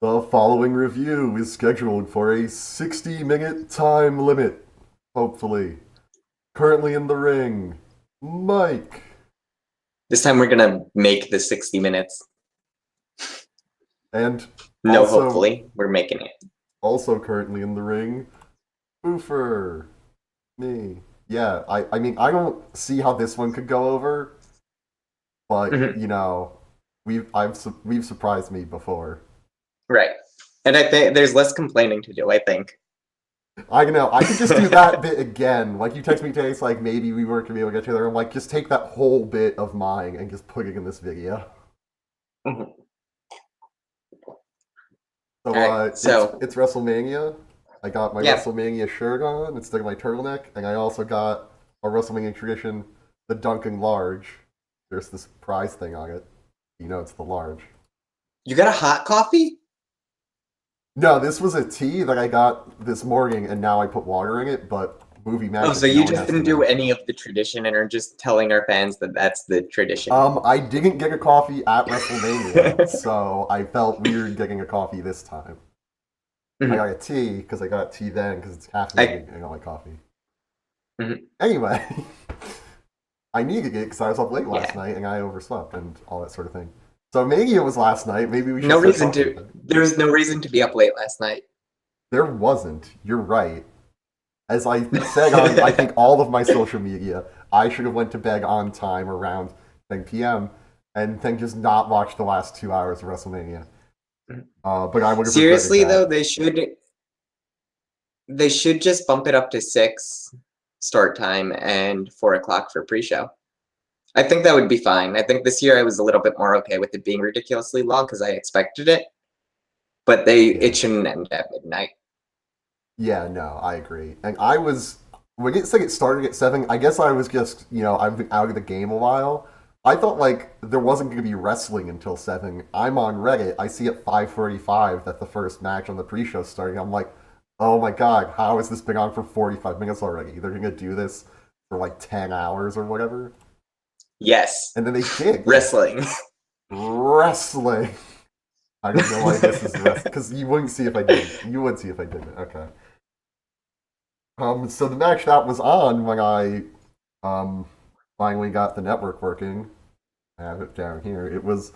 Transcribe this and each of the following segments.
The following review is scheduled for a 60-minute time limit, hopefully. Currently in the ring, Mike. This time we're gonna make the 60 minutes. And No, also, hopefully. We're making it. also currently in the ring, Boofer. Me. Yeah, I mean, I don't see how this one could go over, but, Mhm. we've surprised me before. Right. And I think there's less complaining to do, I think. I know. I could just do that bit again. Like you text me today, it's like maybe we weren't gonna be able to get together. I'm like, just take that whole bit of mine and just put it in this video. Mhm. So All right. So, it's WrestleMania. I got my yeah. WrestleMania shirt on instead of my turtleneck, and I also got a WrestleMania tradition, the Dunkin' Large. There's this prize thing on it. You know, it's the large. You got a hot coffee? No, this was a tea that I got this morning, and now I put water in it. But movie Oh, so magic, no you one just has to didn't do know. any of the tradition and are just telling our fans that that's the tradition. I didn't get a coffee at WrestleMania, so I felt weird getting a coffee this time. I Mhm. got a tea because I got tea then because it's I, caffeinated and I don't like coffee. mhm. Anyway, I needed it because I was up late last Yeah. night and I overslept and all that sort of thing. So Mania was last night. Maybe we should No start reason talking to, about it. there was no reason to be up late last night. There wasn't. You're right. As I said on, I think all of my social media, I should have went to bed on time around 10 p.m. and then just not watched the last 2 hours of WrestleMania. But I would have regretted Seriously though, that. they should just bump it up to 6 start time and 4 o'clock for pre-show. I think that would be fine. I think this year I was a little bit more okay with it being ridiculously long because I expected it, but Yeah. it shouldn't end at midnight. Yeah, no, I agree. And I was when it said it started at 7. I guess I was just I've been out of the game a while. I thought like there wasn't going to be wrestling until 7. I'm on Reddit. I see at 5:45 that the first match on the pre-show starting. I'm like, oh my god, how has this been on for 45 minutes already? They're going to do this for like 10 hours or whatever. Yes, And then they did. wrestling. Wrestling. I don't know why this is the rest because you wouldn't see if I didn't. You would see if I didn't. Okay. So the match that was on when I um, finally got the network working, I have it down here. It was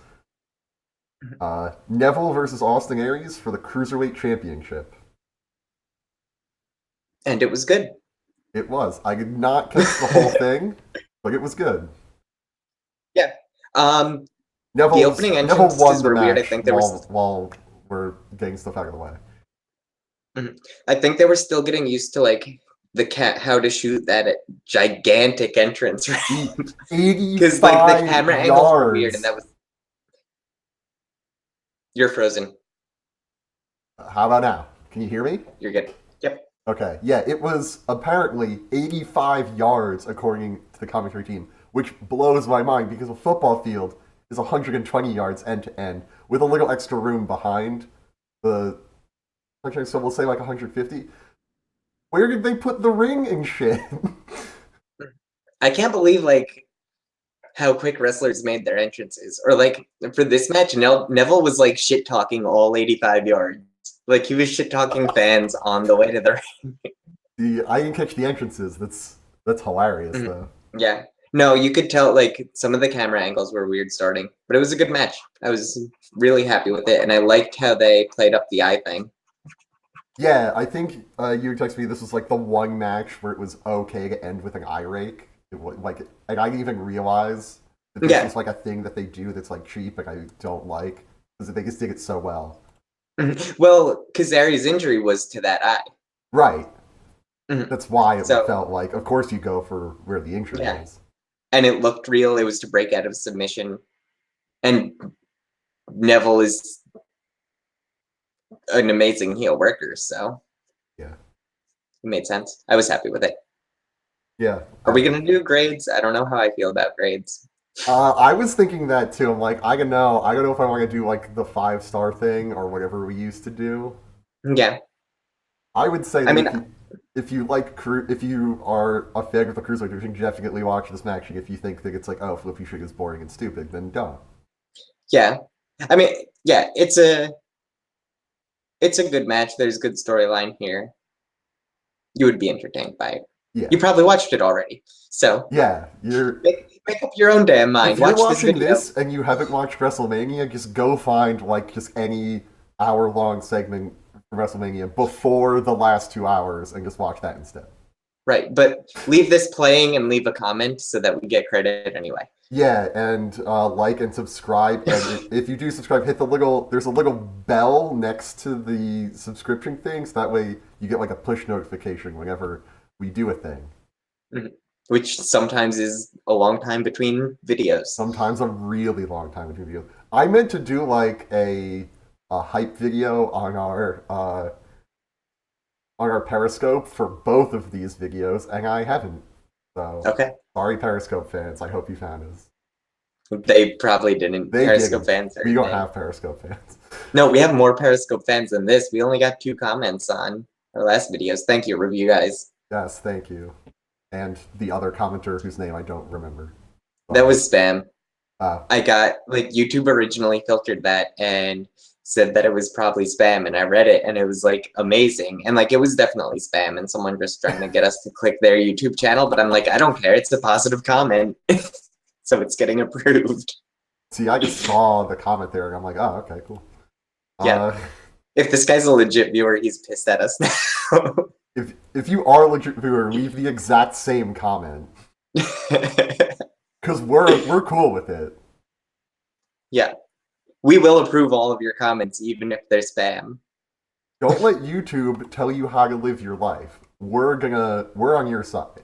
Neville versus Austin Aries for the Cruiserweight Championship. And it was good. It was. I did not catch the whole thing, but it was good. Yeah. The opening Neville won entrances the were weird. I match think there was while we're getting stuff out of the way. Mhm. I think they were still getting used to like the cat how to shoot that gigantic entrance because like the 85 camera angles were weird and yards. that was you're frozen. How about now? Can you hear me? You're good. Yep. Okay, yeah, it was apparently 85 yards according to the commentary team, which blows my mind because a football field is 120 yards end to end with a little extra room behind the. Okay, so we'll say like 150. Where did they put the ring and shit? I can't believe like how quick wrestlers made their entrances. Or like for this match, Neville was like shit talking all 85 yards. Like he was shit talking fans on the way to the I didn't catch the entrances. That's hilarious ring. though. Yeah. No, you could tell like some of the camera angles were weird starting, but it was a good match. I was really happy with it, and I liked how they played up the eye thing. Yeah, I think you texted me this was like the one match where it was okay to end with an eye rake. It was like, and I didn't even realize that this Yeah. was like a thing that they do that's like cheap and I don't like because they just did it so well. Well, Kazari's injury was to that eye. Right. Mhm. That's why it So, felt like, of course, you go for where the injury yeah. is. And it looked real. It was to break out of submission. And Neville is an amazing heel worker, so Yeah. it made sense. I was happy with it. Yeah. Are we going to do grades? I don't know how I feel about grades. I was thinking that too. I'm like, I don't know. I don't know if I want to do like the 5-star thing or whatever we used to do. Yeah. I would say I that mean, if you are a fan of the cruiserweight division, definitely watch this match. And if you think that it's like, oh, Flippy Shit is boring and stupid, then don't. yeah. I mean, yeah, it's a It's a good match. There's good storyline here. You would be entertained by it. Yeah. You probably watched it already. So Yeah, make up your own damn mind. if you're Watch this watching video. this and you haven't watched WrestleMania, just go find like just any hour-long segment from WrestleMania before the last 2 hours and just watch that instead. Right, but leave this playing and leave a comment so that we get credit anyway. Yeah, and like and subscribe. And if you do subscribe, hit the little. There's a little bell next to the subscription thing, so that way you get like a push notification whenever we do a thing. Which sometimes is a long time between videos. Sometimes a really long time between videos. I meant to do like a hype video on our Periscope for both of these videos, and I haven't. So Okay. sorry, Periscope fans. I hope you found us. They probably didn't. They Periscope didn't. fans are We don't dead. have Periscope fans. No, we have more Periscope fans than this. We only got 2 comments on our last videos. Thank you, review guys. Yes, thank you. And the other commenter whose name I don't remember. That was spam. Uh, I got, like, YouTube originally filtered that and said that it was probably spam, and I read it, and it was, like, amazing. And, like, it was definitely spam, and someone just trying to get us to click their YouTube channel, but I'm like, I don't care. It's a positive comment. So it's getting approved. see, I just saw the comment there, and I'm like, oh, okay, cool. Yeah. If this guy's a legit viewer, he's pissed at us now. If you are a legit viewer, leave the exact same comment. Because we're cool with it. Yeah. We will approve all of your comments, even if they're spam. Don't let YouTube tell you how to live your life. We're on your side.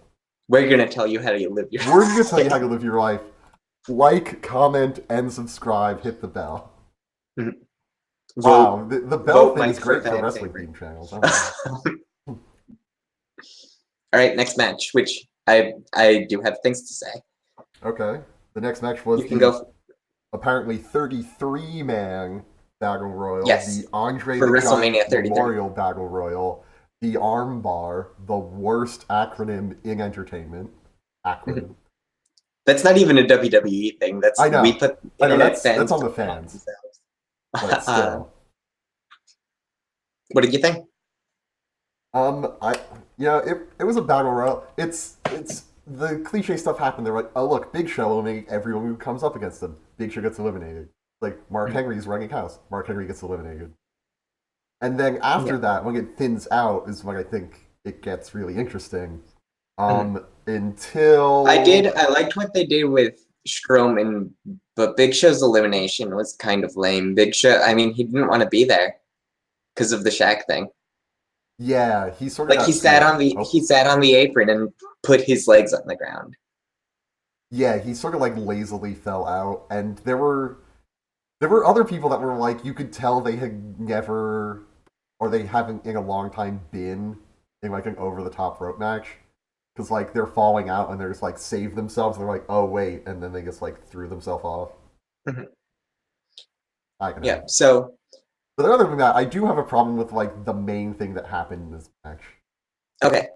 We're gonna tell you how to live your We're gonna tell you how to live your life. Like, comment, and subscribe. Hit the bell. Wow, the bell thing is great for wrestling theme channels. All right, next match, which I do have things to say. Okay, the next match was You can go apparently 33-man Battle Royal, Yes, the Andre for the WrestleMania Giant 33. Memorial Battle Royal, the Armbar, the worst acronym in entertainment. Acronym. That's not even a WWE thing. That's I know. We put I know internet that's on the fans. fans. But still. What did you think? It was a battle royal. It's the cliche stuff happened. They're like, oh look, Big Show will eliminate everyone who comes up against him. Big Show gets eliminated. Like Mark Henry's running house. Mark Henry gets eliminated. And then after that, when it thins out, is when I think it gets really interesting. Until I liked what they did with Strowman, but Big Show's elimination was kind of lame. Big Show, I mean, he didn't want to be there because of the Shaq thing. Yeah, he sort of Like he sat on the apron and put his legs on the ground. Yeah, he sort of like lazily fell out, and there were other people that were like, you could tell they had never, or they haven't in a long time been in like an over the top rope match, because like they're falling out and they're just like save themselves. And they're like, oh wait, and then they just like threw themselves off. I don't know. Yeah. So, but other than that, I do have a problem with like the main thing that happened in this match. okay,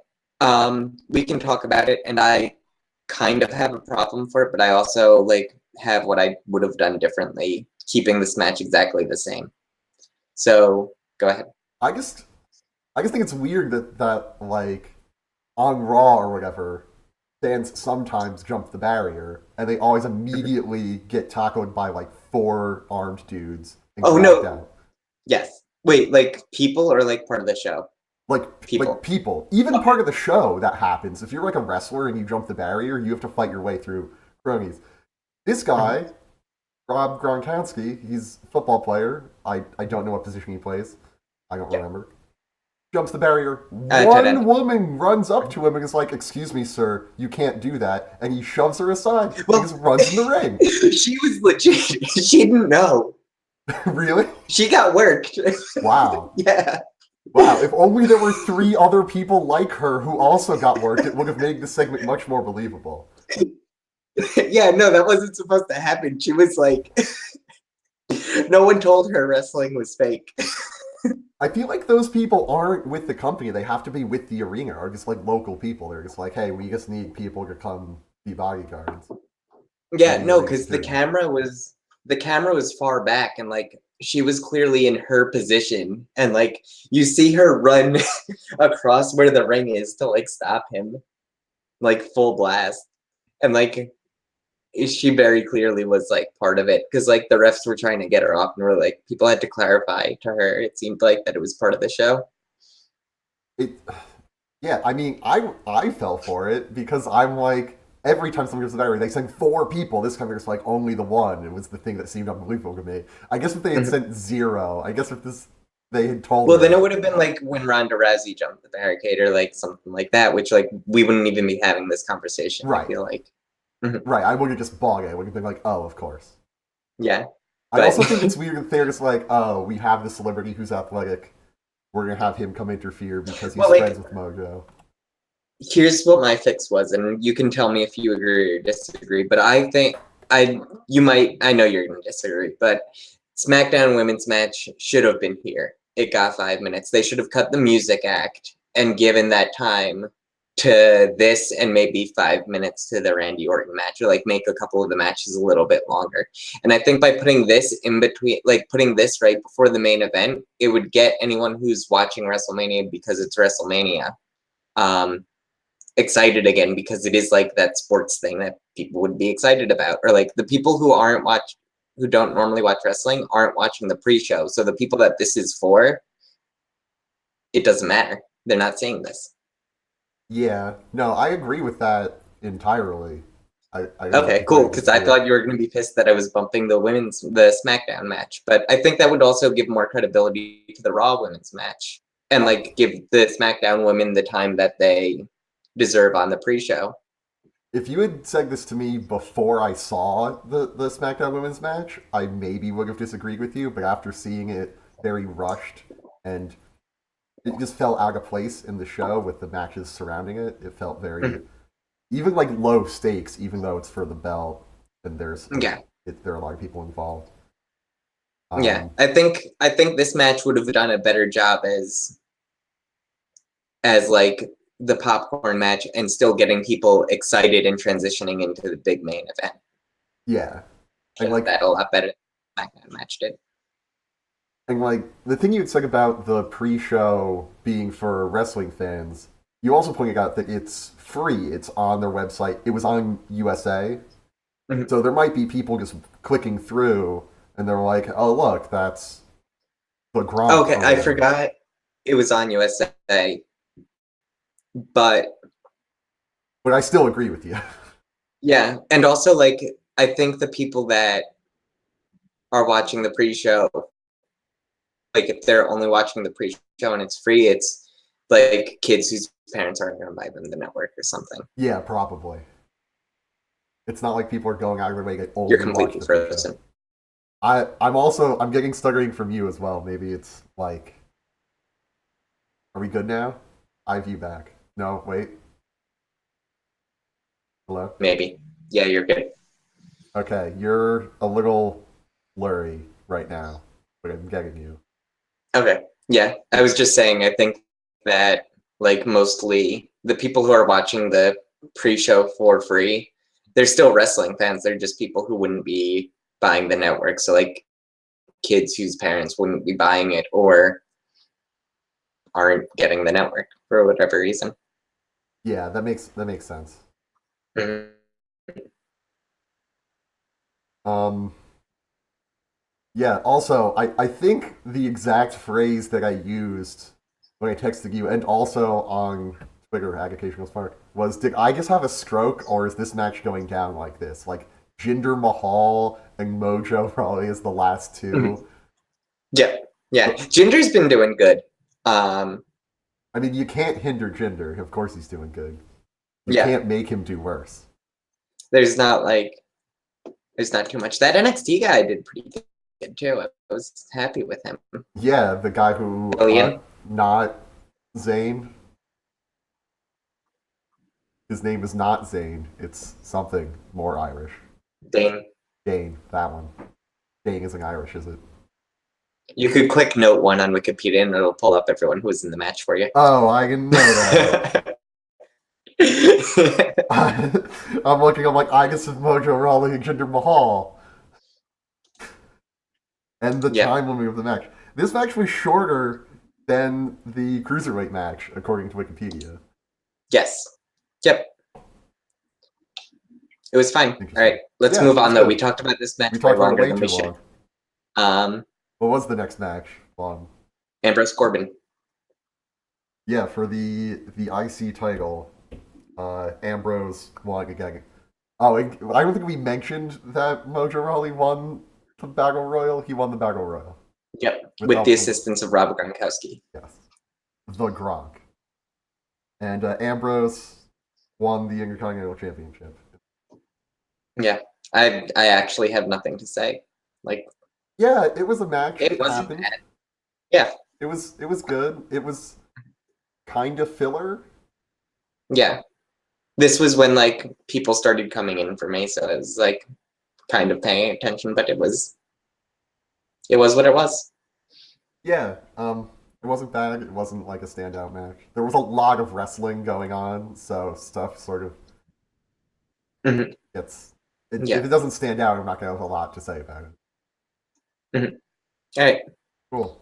we can talk about it, and I kind of have a problem for it, but I also like have what I would have done differently, keeping this match exactly the same. So go ahead. I just think it's weird that like on Raw or whatever, fans sometimes jump the barrier and they always immediately get tackled by like 4 armed dudes. And Oh no! out. Yes. Wait, like people or like part of the show? Like people. Even part of the show that happens. If you're like a wrestler and you jump the barrier, you have to fight your way through cronies. This guy, Rob Gronkowski, he's a football player. I don't know what position he plays. I don't remember. Jumps the barrier. One woman runs up to him and is like, "Excuse me, sir, you can't do that." And he shoves her aside. Well, and just runs in the ring. She was legit. She didn't know. Really? She got worked. Wow. Yeah. Wow, if only there were 3 other people like her who also got worked, it would have made the segment much more believable. Yeah, no, that wasn't supposed to happen. She was like, no one told her wrestling was fake. I feel like those people aren't with the company. They have to be with the arena, or just like local people. They're just like, hey, we just need people to come be bodyguards. Yeah, no, because the camera was the camera was far back and like she was clearly in her position and like you see her run across where the ring is to like stop him, like full blast. And like she very clearly was like part of it because like the refs were trying to get her off and were like people had to clarify to her. It seemed like that it was part of the show. It, yeah, I mean, I fell for it because I'm like, every time someone goes to the diary, they send four people. This time there's like only the one. It was the thing that seemed unbelievable to me. I guess if they had sent zero, I guess if this they had told Well, then her. it would have been like when Ronda Rousey jumped the barricade or like something like that, which like we wouldn't even be having this conversation. I Right, feel like, Mhm. right. I would have just bought it. I would have been like, oh, of course. Yeah, I but also think it's weird that they're just like, oh, we have this celebrity who's athletic. We're gonna have him come interfere because he's well, friends like with Mojo. here's what my fix was, and you can tell me if you agree or disagree. But I think I know you're gonna disagree, but SmackDown Women's match should have been here. It got 5 minutes. They should have cut the music act and given that time to this and maybe 5 minutes to the Randy Orton match, or like make a couple of the matches a little bit longer. And I think by putting this in between, like putting this right before the main event, it would get anyone who's watching WrestleMania because it's WrestleMania um, excited again because it is like that sports thing that people would be excited about, or like the people who don't normally watch wrestling aren't watching the pre-show, so the people that this is for, it doesn't matter, they're not seeing this. Yeah, no, I agree with that entirely. I don't Okay, agree cool, with because I you. thought you were going to be pissed that I was bumping the SmackDown match, but I think that would also give more credibility to the Raw women's match and Uh, like give the SmackDown women the time that they deserve on the pre-show. if you had said this to me before I saw the SmackDown Women's match, I maybe would have disagreed with you. But after seeing it very rushed and it just felt out of place in the show with the matches surrounding it, it felt very even like low stakes, even though it's for the belt and Yeah. there are a lot of people involved. Yeah, Um, I think this match would have done a better job as like the popcorn match and still getting people excited and transitioning into the big main event. yeah, Should and have like that a lot better than SmackDown match did. And like the thing you had said about the pre-show being for wrestling fans, you also pointed out that it's free. It's on their website. It was on USA, Mhm. so there might be people just clicking through, and they're like, "Oh, look, that's the Gronk Okay, or I whatever." forgot it was on USA, but But I still agree with you. yeah, and also like I think the people that are watching the pre-show, like if they're only watching the pre-show and it's free, it's like kids whose parents aren't going to buy them the network or something. Yeah, probably. It's not like people are going out of their way to You're only watch completely the pre-show. frozen. I'm getting stuttering from you as well. Maybe it's like, are we good now? I have you back. No, wait. Hello. Maybe. Yeah, you're good. Okay, you're a little blurry right now, but I'm getting you. Okay. Yeah, I was just saying, I think that like mostly the people who are watching the pre-show for free, they're still wrestling fans. They're just people who wouldn't be buying the network. So like kids whose parents wouldn't be buying it or aren't getting the network for whatever reason. Yeah, that makes sense. Mhm. Um, yeah. Also, I think the exact phrase that I used when I texted you, and also on Twitter at Occasional Spark, was, "Did I just have a stroke, or is this match going down like this?" Like Jinder Mahal and Mojo probably is the last Mhm. two. Yeah. Yeah. But Ginger's been doing good. Um, I mean, you can't hinder Jinder. Of course, he's doing good. You yeah. can't make him do worse. There's not like there's not too much. That NXT guy did pretty good too. I was happy with him. Yeah, the guy who Billion. not Zane. His name is not Zane. It's something more Irish. Dane. Dane, that one. Dane isn't Irish, is it? You could quick note one on Wikipedia and it'll pull up everyone who was in the match for you. Oh, I can know that. I'm looking. I'm like Igus of Mojo Rawley and Jinder Mahal. and the Yeah. time limit of the match. This match was shorter than the cruiserweight match, according to Wikipedia. Yes. Yep. It was fine. All Interesting. right, let's Yeah, move it was on though. We good. talked about this match We way talked about it longer way than too we should. long. Um, What was the next match? Long. Ambrose Corbin. Yeah, for the IC title, Ambrose won again. Oh, I don't think we mentioned that Mojo Rawley won the Battle Royal. He won the Battle Royal Yep, with the without the assistance of Robert Gronkowski. yes, the Gronk, and Ambrose won the Intercontinental Championship. Yeah, I actually have nothing to say. Like, Yeah, it was a match. it It wasn't happened. bad. Yeah, It was good. It was kind of filler. yeah. This was when like people started coming in for me, so I was like kind of paying attention, but it was what it was. Yeah, it wasn't bad. It wasn't like a standout match. There was a lot of wrestling going on, so stuff sort of Hmm. gets. If Yeah. it doesn't stand out, I'm not gonna have a lot to say about it. Hmm. All right. Cool.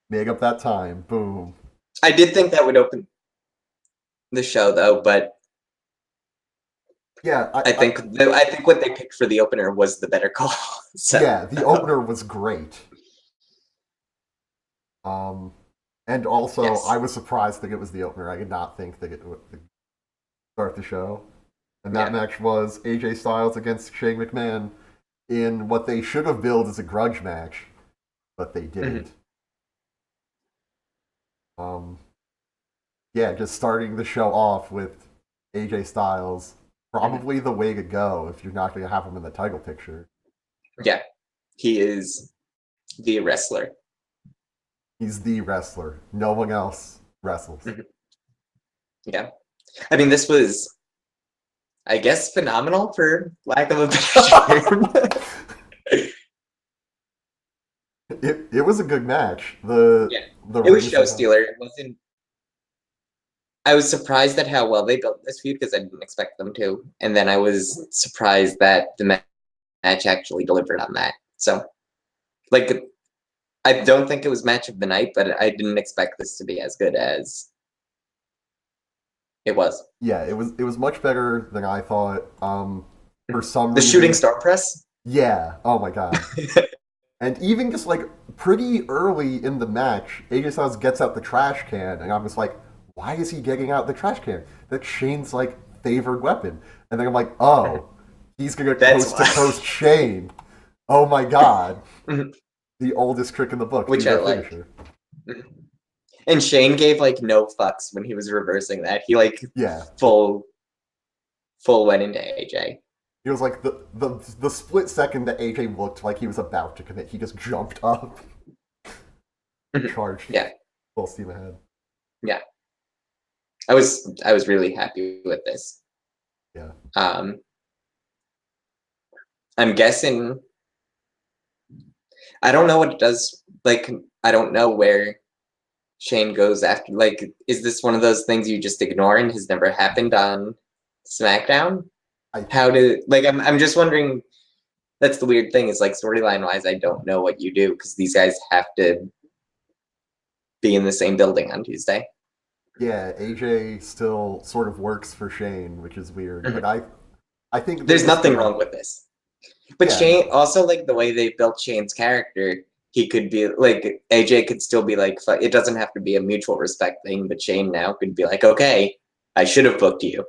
Make up that time. Boom. I did think that would open the show though, but Yeah, I think what they picked for the opener was the better call. So yeah, the opener was great. Um, and also I yes. was surprised that it was the opener. I did not think that it would start the show. And that Yeah. match was AJ Styles against Shane McMahon in what they should have billed as a grudge match, but they Hmm. didn't. Um, yeah, just starting the show off with AJ Styles, Hmm. probably the way to go if you're not going to have him in the title picture. Yeah. He is the wrestler. He's the wrestler. No one else wrestles. Hmm. Yeah. I mean, this was, I guess, phenomenal for lack of a better term. It was a good match. The Yeah. the It was ring show setup. stealer. It wasn't. I was surprised at how well they built this feud because I didn't expect them to, and then I was surprised that the match actually delivered on that. So, like, I don't think it was match of the night, but I didn't expect this to be as good as it was. Yeah, it was much better than I thought. For some The shooting reason, star press. yeah. Oh my god. And even just like pretty early in the match, AJ Styles gets out the trash can, and I'm just like, why is he getting out the trash can? That's Shane's like favored weapon. And then I'm like, oh, he's gonna That's coast to why. coast Shane. Oh my god, the oldest trick in the book. Do Which I their like. finisher. And Shane gave like no fucks when he was reversing that. He like Yeah, full full went into AJ. it was like the split second that AJ looked like he was about to commit, he just jumped up, charged Yeah, full steam ahead. yeah. I was really happy with this. Yeah. Um, I'm guessing I don't know what it does. Like I don't know where Shane goes after. Like, is this one of those things you just ignore and has never happened on SmackDown? I How do like I'm just wondering. That's the weird thing is like storyline wise, I don't know what you do because these guys have to be in the same building on Tuesday. Yeah, AJ still sort of works for Shane, which is weird. But Mhm. I think they're There's just nothing gonna. wrong with this. But Yeah, Shane no. also like the way they built Shane's character, he could be like AJ could still be like it doesn't have to be a mutual respect thing, but Shane now could be like, okay, I should have booked you,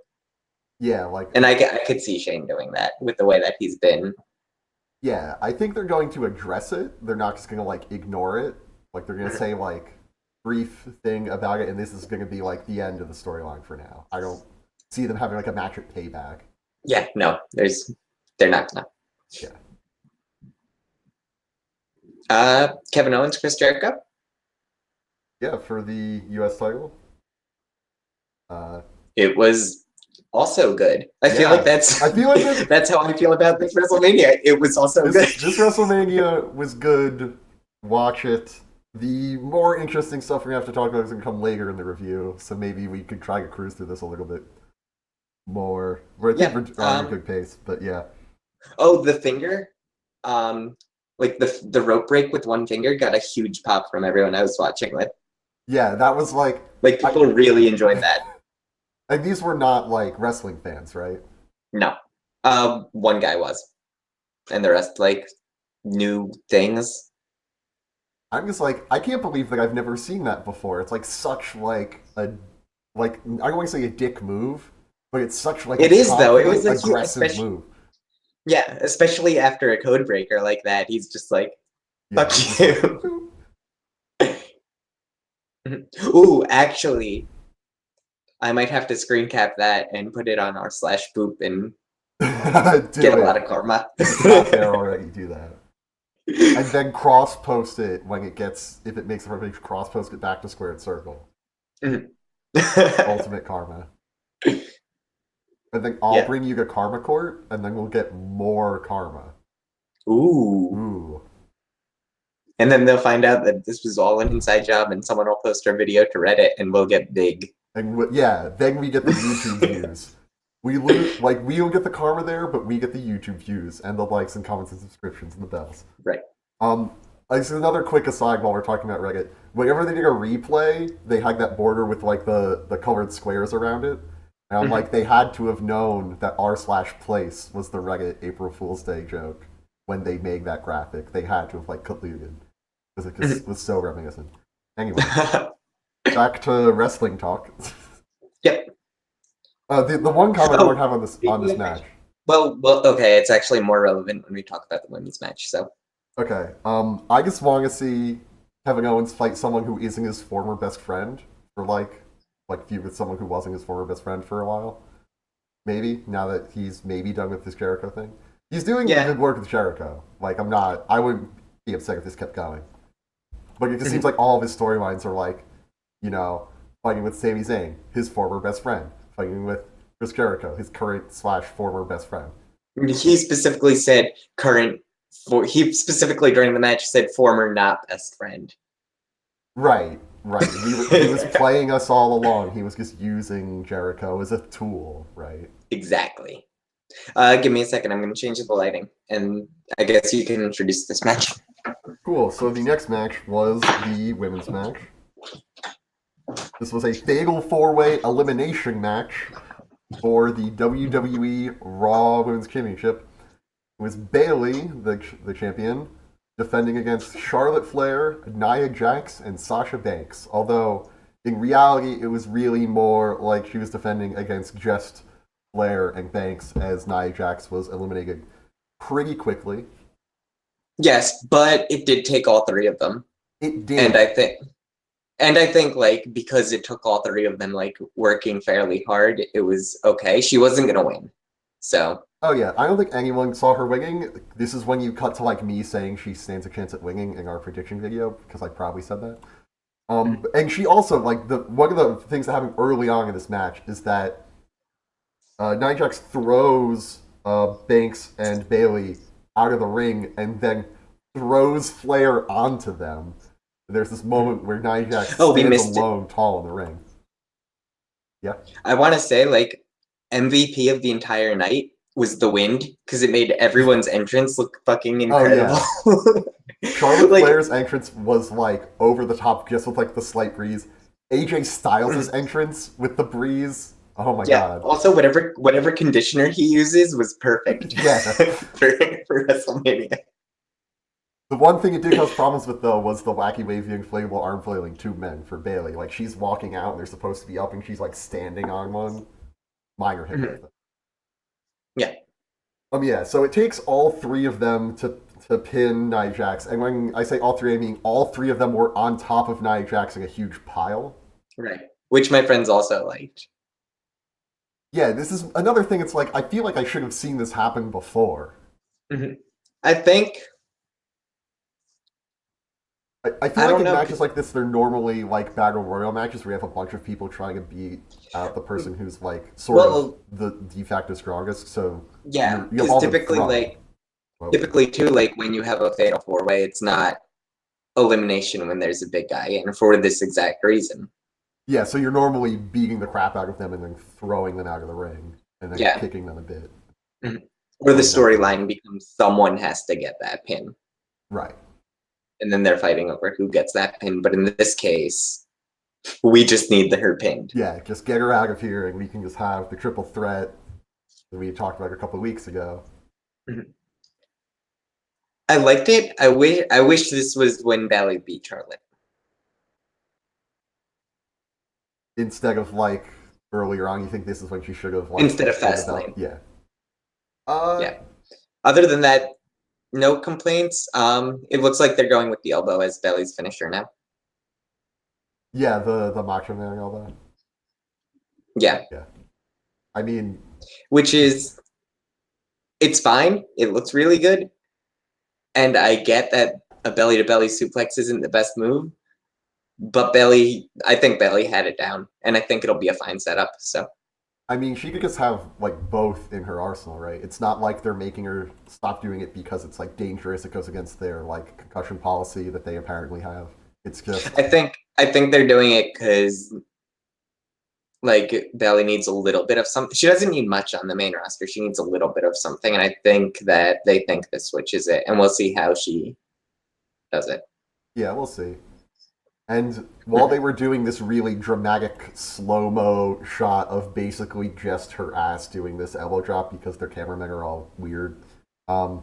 Yeah, like and I could see Shane doing that with the way that he's been. yeah, I think they're going to address it. They're not just gonna like ignore it. Like they're gonna Mhm. say like brief thing about it, and this is gonna be like the end of the storyline for now. I don't see them having like a match at Payback. Yeah, no, they're not gonna. Yeah, Kevin Owens, Chris Jericho. yeah, for the U.S. title. Uh, It was also good. I feel like yeah, that's I feel like that that's how I feel about this WrestleMania. It was also this good. this WrestleMania was good. Watch it. The more interesting stuff we're gonna have to talk about is gonna come later in the review. So maybe we could try to cruise through this a little bit more. Where I think Yeah. we're on a good pace. But yeah, Oh, the finger. Um, Like the rope break with one finger got a huge pop from everyone I was watching with. Yeah, that was like, Like I, people really enjoyed that. and these were not like wrestling fans, right? No. One guy was. And the rest like new things. I'm just like, I can't believe that I've never seen that before. It's like such like a like I don't want to say a dick move, but it's such like a It is though. It was confident, a huge, aggressive especially move. yeah, especially after a code breaker like that. He's just like, fuck Yeah, he's just like, you. Ooh, actually, I might have to screen cap that and put it on our slash boop and do get a lot it. of karma. If it's not there already, do that. And then cross post it when it gets, if it makes a perfect cross post it back to squared circle. Ultimate karma. And then I'll Yeah. bring you to Karma Court, and then we'll get more karma. Ooh. Ooh. And then they'll find out that this was all an inside job and someone will post our video to Reddit and we'll get big. And yeah, then we get the YouTube views. We lose, like we don't get the karma there, but we get the YouTube views and the likes and comments and subscriptions and the bells. Right. Um, just another quick aside while we're talking about Reddit. Whenever they did a replay, they had that border with like the colored squares around it. And I'm like, they had to have known that r/place was the Reddit April Fool's Day joke when they made that graphic. They had to have like colluded because it was so reminiscent. Anyway, back to wrestling talk. Yep. The one comment I want Oh, to have on this match. well, okay. It's actually more relevant when we talk about the women's match. So, Okay, I just want to see Kevin Owens fight someone who isn't his former best friend for like feud with someone who wasn't his former best friend for a while. Maybe now that he's maybe done with his Jericho thing, he's doing yeah. good work with Jericho. Like I'm not, I wouldn't be upset if this kept going. But it just seems like all of his storylines are like, you know, fighting with Sami Zayn, his former best friend, fighting with Chris Jericho, his current slash former best friend. He specifically said current. He specifically during the match said former, not best friend. Right, right. He was playing us all along. He was just using Jericho as a tool, right? Exactly. Give me a second. I'm going to change the lighting, and I guess you can introduce this match. Cool. So the next match was the women's match. This was a fatal four-way elimination match for the WWE Raw Women's Championship. It was Bayley, the champion, defending against Charlotte Flair, Nia Jax, and Sasha Banks. Although in reality, it was really more like she was defending against just Flair and Banks, as Nia Jax was eliminated pretty quickly. Yes, but it did take all three of them, It and did. I think like because it took all three of them like working fairly hard, it was okay. She wasn't going to win, so. Oh yeah, I don't think anyone saw her winging. This is when you cut to like me saying she stands a chance at winging in our prediction video because I probably said that. And she also like the one of the things that happened early on in this match is that Nia Jax throws Banks and Bayley out of the ring and then throws Flair onto them. There's this moment where Nia Jax Oh, we stands missed it. alone, tall in the ring. Yeah. I want to say like MVP of the entire night was the wind because it made everyone's entrance look fucking Oh incredible. yeah. Charlotte Like, Flair's entrance was like over the top, just with like the slight breeze. AJ Styles' entrance with the breeze. Oh my yeah. god. Also, whatever conditioner he uses was perfect Yeah. for WrestleMania. The one thing it did cause problems with though was the wacky wavy inflatable arm flailing two men for Bayley. Like she's walking out and they're supposed to be up and she's like standing on one. Minor hiccup. Yeah. Yeah, so it takes all three of them to pin Nia Jax. And when I say all three, I mean all three of them were on top of Nia Jax in a huge pile. Right. Which my friends also liked. Yeah, this is another thing. It's like I feel like I should have seen this happen before. Mm-hmm. I think I feel I like don't in know. matches like this, they're normally like battle royal matches where you have a bunch of people trying to beat out the person who's like sort of the de facto strongest. So Yeah, you have because all them thrown. typically too, like when you have a fatal four way, it's not elimination when there's a big guy, and for this exact reason. Yeah, so you're normally beating the crap out of them and then throwing them out of the ring and then Yeah. kicking them a bit. Mhm. Or the storyline becomes someone has to get that pin. Right. and then they're fighting over who gets that pin. But in this case, we just need her pinned. Yeah, just get her out of here, and we can just have the triple threat that we talked about a couple of weeks ago. Mm-hmm. I liked it. I wish this was when Bailey beat Charlotte. Instead of like earlier on, you think this is when she should have like Instead of won the belt? Fastlane. Yeah. Yeah. Other than that, no complaints. It looks like they're going with the elbow as Bailey's finisher now. Yeah, the Macho Man elbow. Yeah. Yeah. I mean, Which is, it's fine. It looks really good. And I get that a belly to belly suplex isn't the best move, but I think Bailey had it down, and I think it'll be a fine setup. So I mean, she could just have like both in her arsenal, right? It's not like they're making her stop doing it because it's like dangerous. It goes against their like concussion policy that they apparently have. It's just I think they're doing it because like Bailey needs a little bit of something. She doesn't need much on the main roster. She needs a little bit of something, and I think that they think this switches it, and we'll see how she does it. yeah, we'll see. And while they were doing this really dramatic slow mo shot of basically just her ass doing this elbow drop because their cameramen are all weird, um,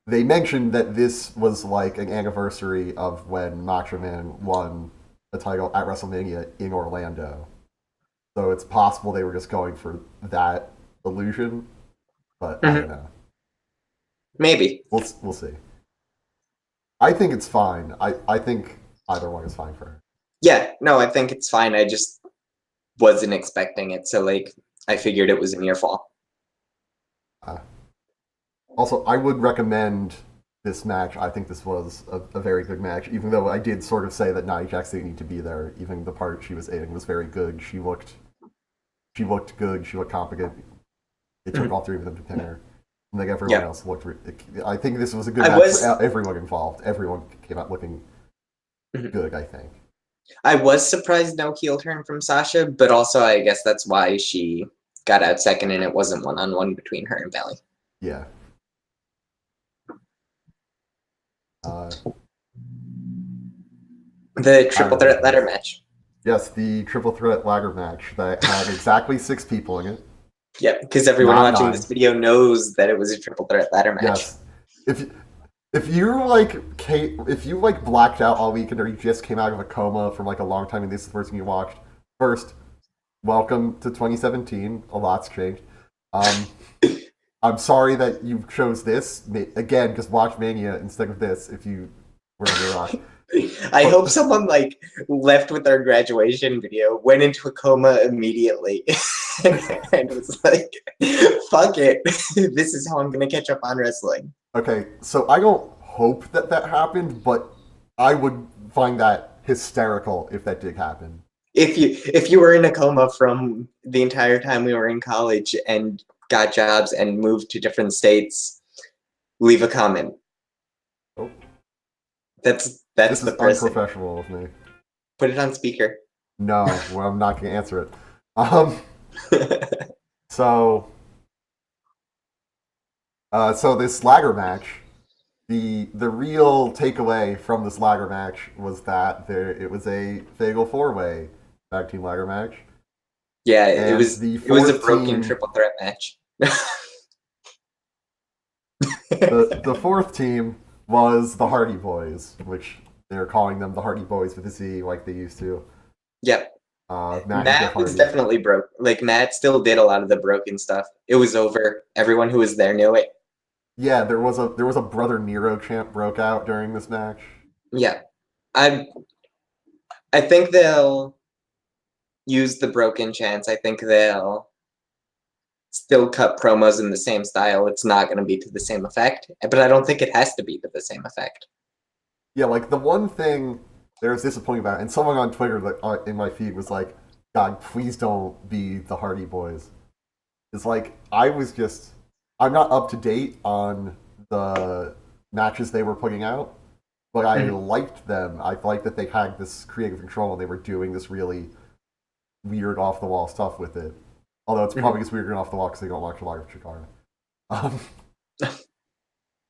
they mentioned that this was like an anniversary of when Macho Man won the title at WrestleMania in Orlando. So it's possible they were just going for that illusion, but I don't Mm-hmm. know. Maybe. We'll see. I think it's fine. I think either one is fine for her. Yeah, no, I think it's fine. I just wasn't expecting it, so like I figured it was a near fall. Uh, Also, I would recommend this match. I think this was a very good match, even though I did sort of say that Nia Jax didn't need to be there. Even the part she was in was very good. She looked good. She looked competent. It took all three of them to pin her. And like everyone Yeah, else looked. I think this was a good I match was for everyone involved. Everyone came out looking mhm. good. I think. I was surprised no heel turn from Sasha, but also I guess that's why she got out second and it wasn't one on one between her and Bailey. Yeah. Uh, The I don't triple know threat who's ladder next. match. Yes, the triple threat ladder match that had exactly 6 people in it, Yep, because everyone not watching 9. this video knows that it was a triple threat ladder match. Yes. If if you like if you like blacked out all weekend or you just came out of a coma from like a long time and this is the first thing you watched, first, welcome to 2017. A lot's changed. Um, I'm sorry that you chose this again. Just watch Mania instead of this if you were under a rock. I But hope someone like left with our graduation video, went into a coma immediately, and was like, "Fuck it, this is how I'm gonna catch up on wrestling." okay, so I don't hope that that happened, but I would find that hysterical if that did happen. If you were in a coma from the entire time we were in college and got jobs and moved to different states, leave a comment. Oh, That's this the is person. unprofessional of me. Put it on speaker. No, well, I'm not going to answer it. Um, so, so this ladder match, the real takeaway from this ladder match was that it was a fatal 4-way tag team ladder match, Yeah, and the it was a fourth broken team, triple threat match. the fourth team was the Hardy Boys, which they're calling them the Hardy Boys with a Z, like they used to. Yep. Matt and Jeff Matt was Hardy. definitely broke. Like Matt still did a lot of the broken stuff. It was over. Everyone who was there knew it. Yeah, there was a Brother Nero chant broke out during this match. Yeah. I I think they'll use the broken chance. I think they'll still cut promos in the same style. It's not going to be to the same effect, but I don't think it has to be to the same effect. Yeah, like the one thing that was disappointing about it, and someone on Twitter in my feed was like, God, please don't be the Hardy Boys. It's like, I'm not up to date on the matches they were putting out, but I Mhm. liked them. I liked that they had this creative control and they were doing this really weird off the wall stuff with it. Although it's Mhm. probably just weird and off the wall because they don't watch a lot of Chikara. Um,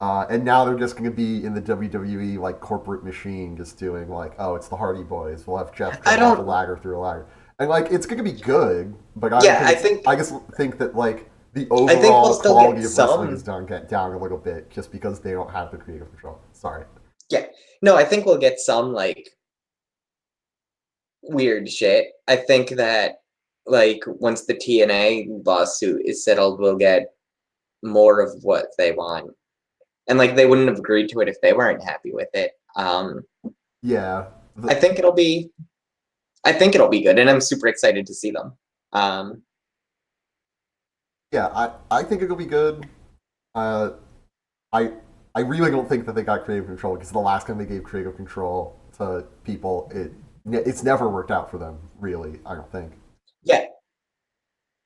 And now they're just going to be in the WWE like corporate machine, just doing like, oh, it's the Hardy Boys. We'll have Jeff I jump off a don't. ladder through a ladder, and like it's going to be good. But I don't Yeah, think I it's. think I just think that like the I think we'll overall still get quality of wrestling is some. down a little bit just because they don't have the creative control. Sorry. Yeah, no, I think we'll get some like weird shit. I think that like once the TNA lawsuit is settled, we'll get more of what they want. And like they wouldn't have agreed to it if they weren't happy with it. Yeah. I think it'll be good, and I'm super excited to see them. Um, Yeah. I think it'll be good. Uh, I I really don't think that they got creative control because the last time they gave creative control to people, it's never worked out for them. Really, I don't think. yeah,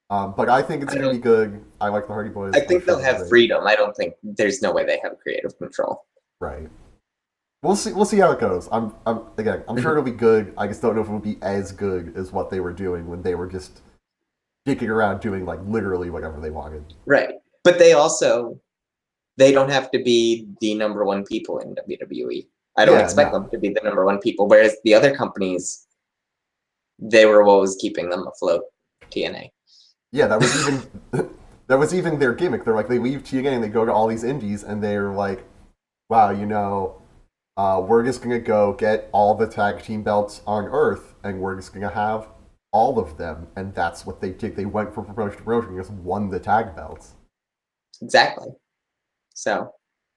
But I think it's I gonna be don't. good. I like the Hardy I Boys. I'm think sure they'll they'll be have great. freedom. I don't think there's no way they have creative control. Right. We'll see. We'll see how it goes. I'm sure Mhm. it'll be good. I just don't know if it will be as good as what they were doing when they were just dicking around doing like literally whatever they wanted. Right, but they don't have to be the number one people in WWE. I don't Yeah. expect them No. to be the number one people. Whereas the other companies, they were always keeping them afloat. TNA. Yeah. That was even that was even their gimmick. They're like they leave TNA and they go to all these indies and they're like, wow, we're just gonna go get all the tag team belts on Earth, and we're just gonna have all of them, and that's what they did. They went from promotion to promotion, and just won the tag belts. Exactly. So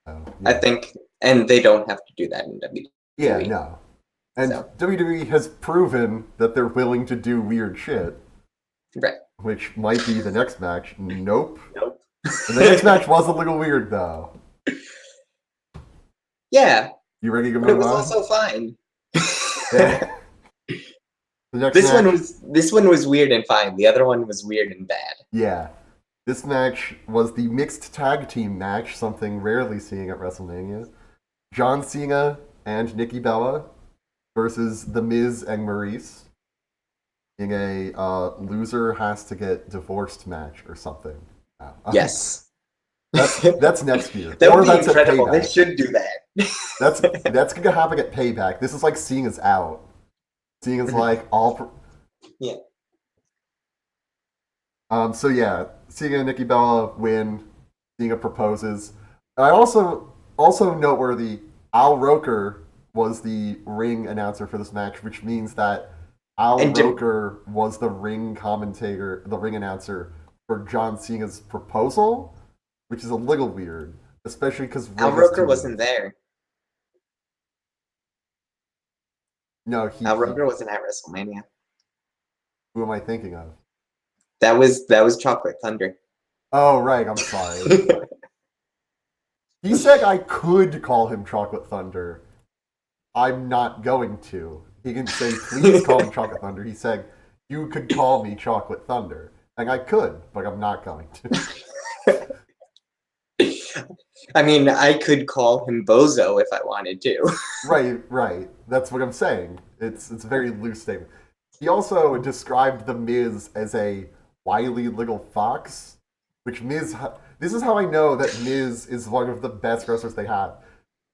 So, I yeah, think, and they don't have to do that in yeah, WWE. no. And So WWE has proven that they're willing to do weird shit, right. which might be the next match. Nope. Nope. The next match was a little weird, though. Yeah, You ready to but it move was on? also fine. the next match, This one was weird and fine. The other one was weird and bad. yeah. This match was the mixed tag team match, something rarely seen at WrestleMania. John Cena and Nikki Bella versus The Miz and Maurice in a loser has to get divorced match or something. Yes. That's next year, That would or be that's at incredible. They Payback. should do that. That's gonna happen at Payback. This is like Cena's out. Cena's like all. Yeah. So yeah, Cena and Nikki Bella win. Cena proposes. I also noteworthy. Al Roker was the ring announcer for this match, which means that Al And did Roker was the ring commentator, the ring announcer for John Cena's proposal, which is a little weird, especially because Al Ring is Roker doing wasn't this. there. No, Al he. Roker wasn't at WrestleMania. Who am I thinking of? That was Chocolate Thunder. Oh right, I'm sorry. He said I could call him Chocolate Thunder. I'm not going to. He didn't say, please call me Chocolate Thunder. He said, you could call me Chocolate Thunder. And I could, but I'm not going to. I mean, I could call him Bozo if I wanted to. Right. That's what I'm saying. It's a very loose statement. He also described The Miz as a wily little fox, which this is how I know that Miz is one of the best wrestlers they have.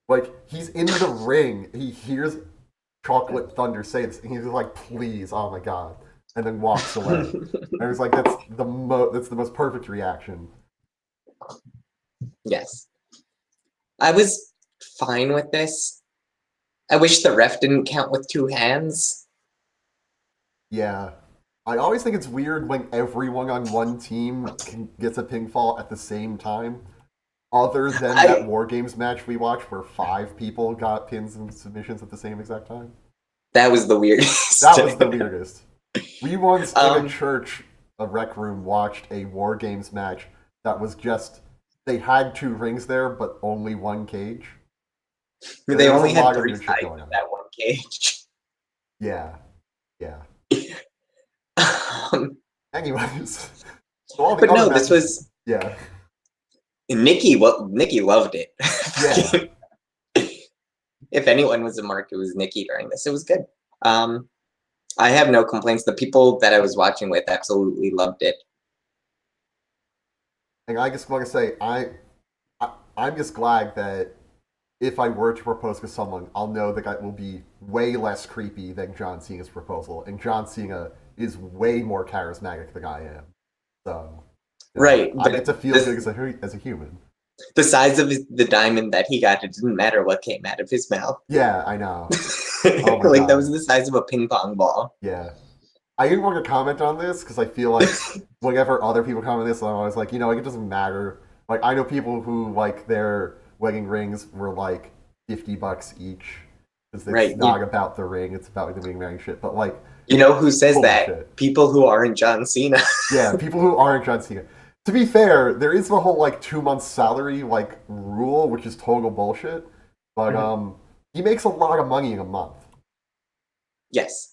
Like, he's in the ring, he hears Chocolate Thunder say this, and he's just like, please, oh my god, and then walks away. And I was like, that's the most perfect reaction. Yes. I was fine with this. I wish the ref didn't count with two hands. Yeah. I always think it's weird when everyone on one team gets a pinfall at the same time. Other than that I War Games match we watched where 5 people got pins and submissions at the same exact time. That was the weirdest. That was the weirdest. We once in a um, church, a rec room, watched a War Games match that was just they had 2 rings there, but only one cage. they There was a only had lot of three weird shit sides going of on. that one cage. Yeah, yeah. Um, Anyways, so all the but other no, this matches, was yeah, Nikki. Well, Nikki loved it. yeah. If anyone was a mark, it was Nikki during this. It was good. Um, I have no complaints. The people that I was watching with absolutely loved it. And I just want to say, I'm just glad that if I were to propose to someone, I'll know that it will be way less creepy than John Cena's proposal, and John Cena is way more charismatic than I am. So, Right, I but get to feel good as a human. the size of the diamond that he got, it didn't matter what came out of his mouth. Yeah, I know. Oh my Like that was god. the size of a ping pong ball. Yeah. I didn't want to comment on this because I feel like whenever other people comment on this, I'm always like, like it doesn't matter. Like I know people who like their wedding rings were like $50 each because it's Right. not about the ring; it's about the being married shit. But like, You know who says holy that? shit! People who aren't John Cena. Yeah, people who aren't John Cena. To be fair, there is the whole like 2 months salary like rule, which is total bullshit. But he makes a lot of money in a month. Yes.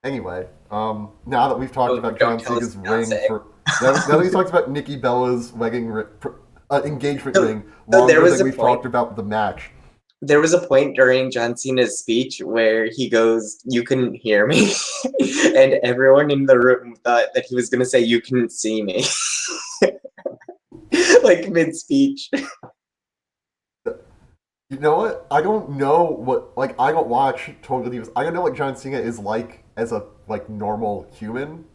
Anyway, now that we've talked Oh, about don't John tell us Cena's ring Beyonce. for now that we've talked about Nikki Bella's engagement So, ring so there longer was than a we've point. talked about the match. There was a point during John Cena's speech where he goes, "You couldn't hear me," and everyone in the room thought that he was going to say, "You couldn't see me," like mid speech. You know what? I don't know what like I don't watch Total Divas. I don't know what John Cena is like as a like normal human.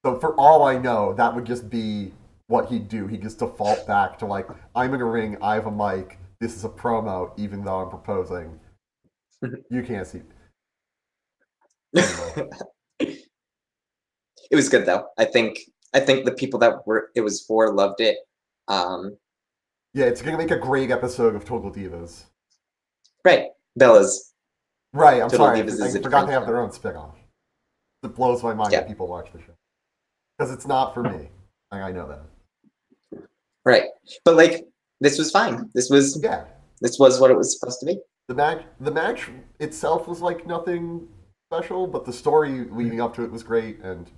So for all I know, that would just be what he'd do. He'd just default back to like, I'm in a ring, I have a mic, this is a promo, even though I'm proposing. You can't see. Anyway. It was good though. I think the people that were it was for loved it. Um, Yeah, it's gonna make a great episode of Total Divas. right, Bella's Right, I'm Total sorry, Divas is I a forgot different they have show. their own spin-off. It blows my mind that Yeah, people watch the show. Because it's not for me. I know that. right. But like this was fine. Yeah. This was what it was supposed to be. The match itself was like nothing special, but the story leading up to it was great, and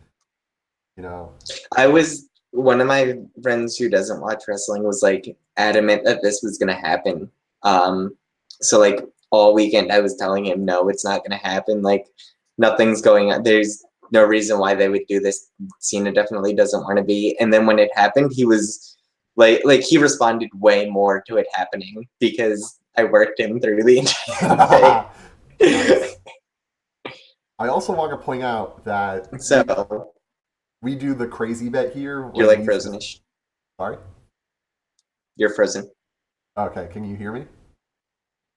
you know, I was one of my friends who doesn't watch wrestling was like adamant that this was gonna happen. So like all weekend I was telling him, no, it's not gonna happen. Like nothing's going on. There's no reason why they would do this. Cena definitely doesn't want to be. And then when it happened, he was like he responded way more to it happening because I worked him through the entire thing. nice. I also want to point out that So we do the crazy bet here you're when like we frozenish. sorry. You're frozen. Okay, can you hear me?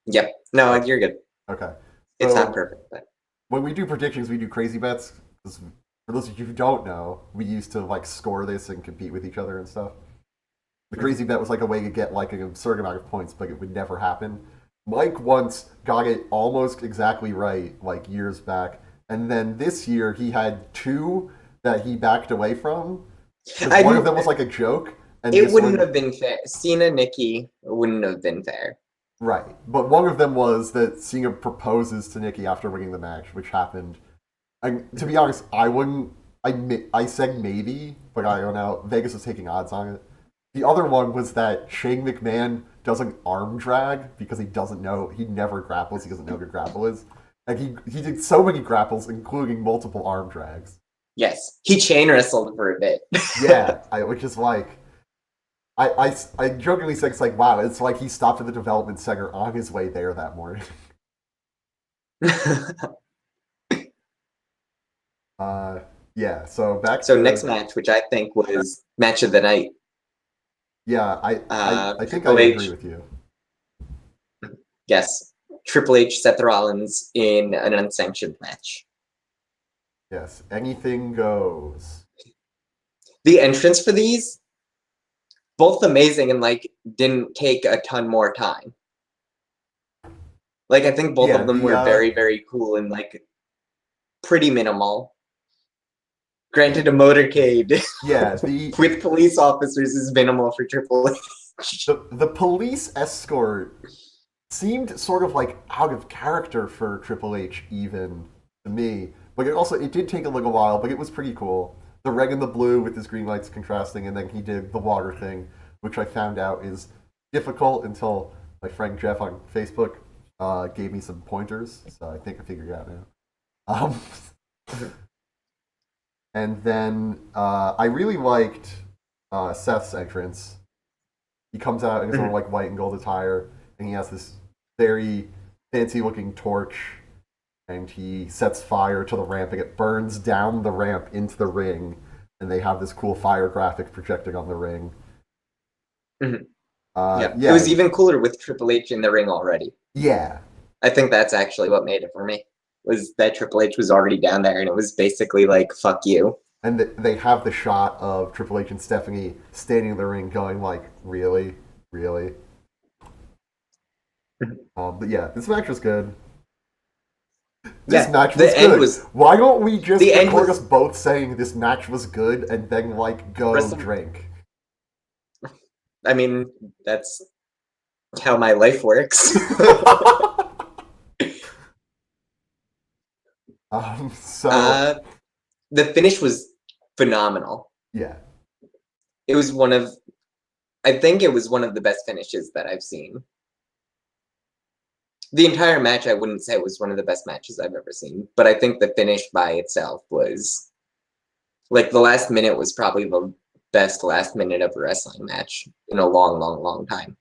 Yep. No, Okay. you're good. Okay. It's not So perfect, but when we do predictions, we do crazy bets. For those of you who don't know, we used to like score this and compete with each other and stuff. The crazy bet was like a way to get like an absurd amount of points, but it would never happen. Mike once got it almost exactly right, like years back, and then this year he had two that he backed away from because I one of them didn't. was like a joke, and It this wouldn't one, have been fair. Cena Nikki wouldn't have been fair. right? But one of them was that Cena proposes to Nikki after winning the match, which happened. And to be honest, I wouldn't. I said maybe, but I don't know. Vegas was taking odds on it. The other one was that Shane McMahon doesn't arm drag because he doesn't know. He never grapples. He doesn't know what a grapple is. And he did so many grapples, including multiple arm drags. Yes, he chain wrestled for a bit. Yeah, which is like I jokingly said it's like wow, it's like he stopped at the development center on his way there that morning. Uh, yeah. So back So next to match, which I think was match of the night, yeah. I think I Triple agree H. with you. Yes, Triple H, Seth Rollins in an unsanctioned match. Yes, anything goes. The entrance for these both amazing and like didn't take a ton more time. Like I think both Yeah, of them the were very very cool and like pretty minimal. Granted, a motorcade yeah the with police officers is minimal for Triple H. the police escort seemed sort of like out of character for Triple H, even to me. But it did take a little while, but it was pretty cool. The red and the blue with his green lights contrasting, and then he did the water thing, which I found out is difficult until my friend Jeff on Facebook gave me some pointers. So I think I figured it out now. Um, and then I really liked Seth's entrance. He comes out in his own like white and gold attire, and he has this very fancy looking torch, and he sets fire to the ramp, and it burns down the ramp into the ring, and they have this cool fire graphic projecting on the ring. Yeah, it Yeah, was even cooler with Triple H in the ring already. yeah, I think that's actually what made it for me. Was that Triple H was already down there, and it was basically like "fuck you." and they have the shot of Triple H and Stephanie standing in the ring, going like, "Really, really." But yeah, this match was good. This Yeah, match was the end good. was Why don't we just the end record us was both saying this match was good and then like go Wrestle. drink? I mean, that's how my life works. So The finish was phenomenal. yeah, It was I think it was one of the best finishes that I've seen. The entire match, I wouldn't say was one of the best matches I've ever seen, but I think the finish by itself was like the last minute was probably the best last minute of a wrestling match in a long, long, long time.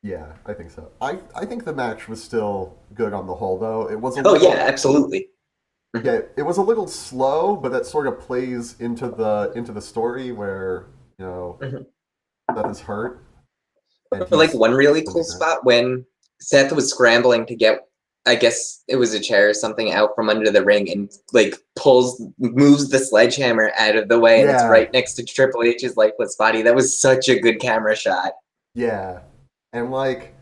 yeah, I think so. I think the match was still good on the whole, though. It was a Oh yeah, little absolutely. yeah, it was a little slow, but that sort of plays into the story where you know Seth is hurt and Like he's one really on the cool ground. spot when Seth was scrambling to get, I guess it was a chair or something out from under the ring and like moves the sledgehammer out of the way and it's Yeah, right next to Triple H's lifeless body. That was such a good camera shot. yeah, and like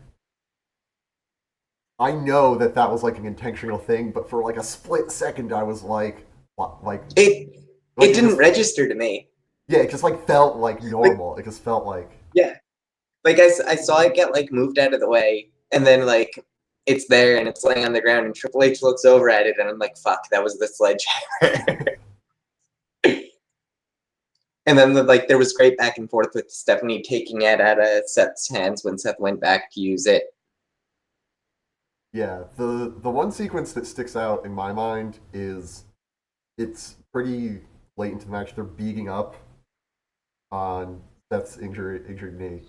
I know that that was like an intentional thing, but for like a split second, I was like, what? It Like it it didn't just, register to me. yeah, it just like felt like Like normal. It just felt like, yeah, like I saw it get like moved out of the way and then like it's there and it's laying on the ground and Triple H looks over at it and I'm like, fuck, that was the sledgehammer. And then like there was great back and forth with Stephanie taking it out of Seth's hands when Seth went back to use it. yeah. The one sequence that sticks out in my mind is it's pretty late into the match. They're beating up on Seth's injured knee,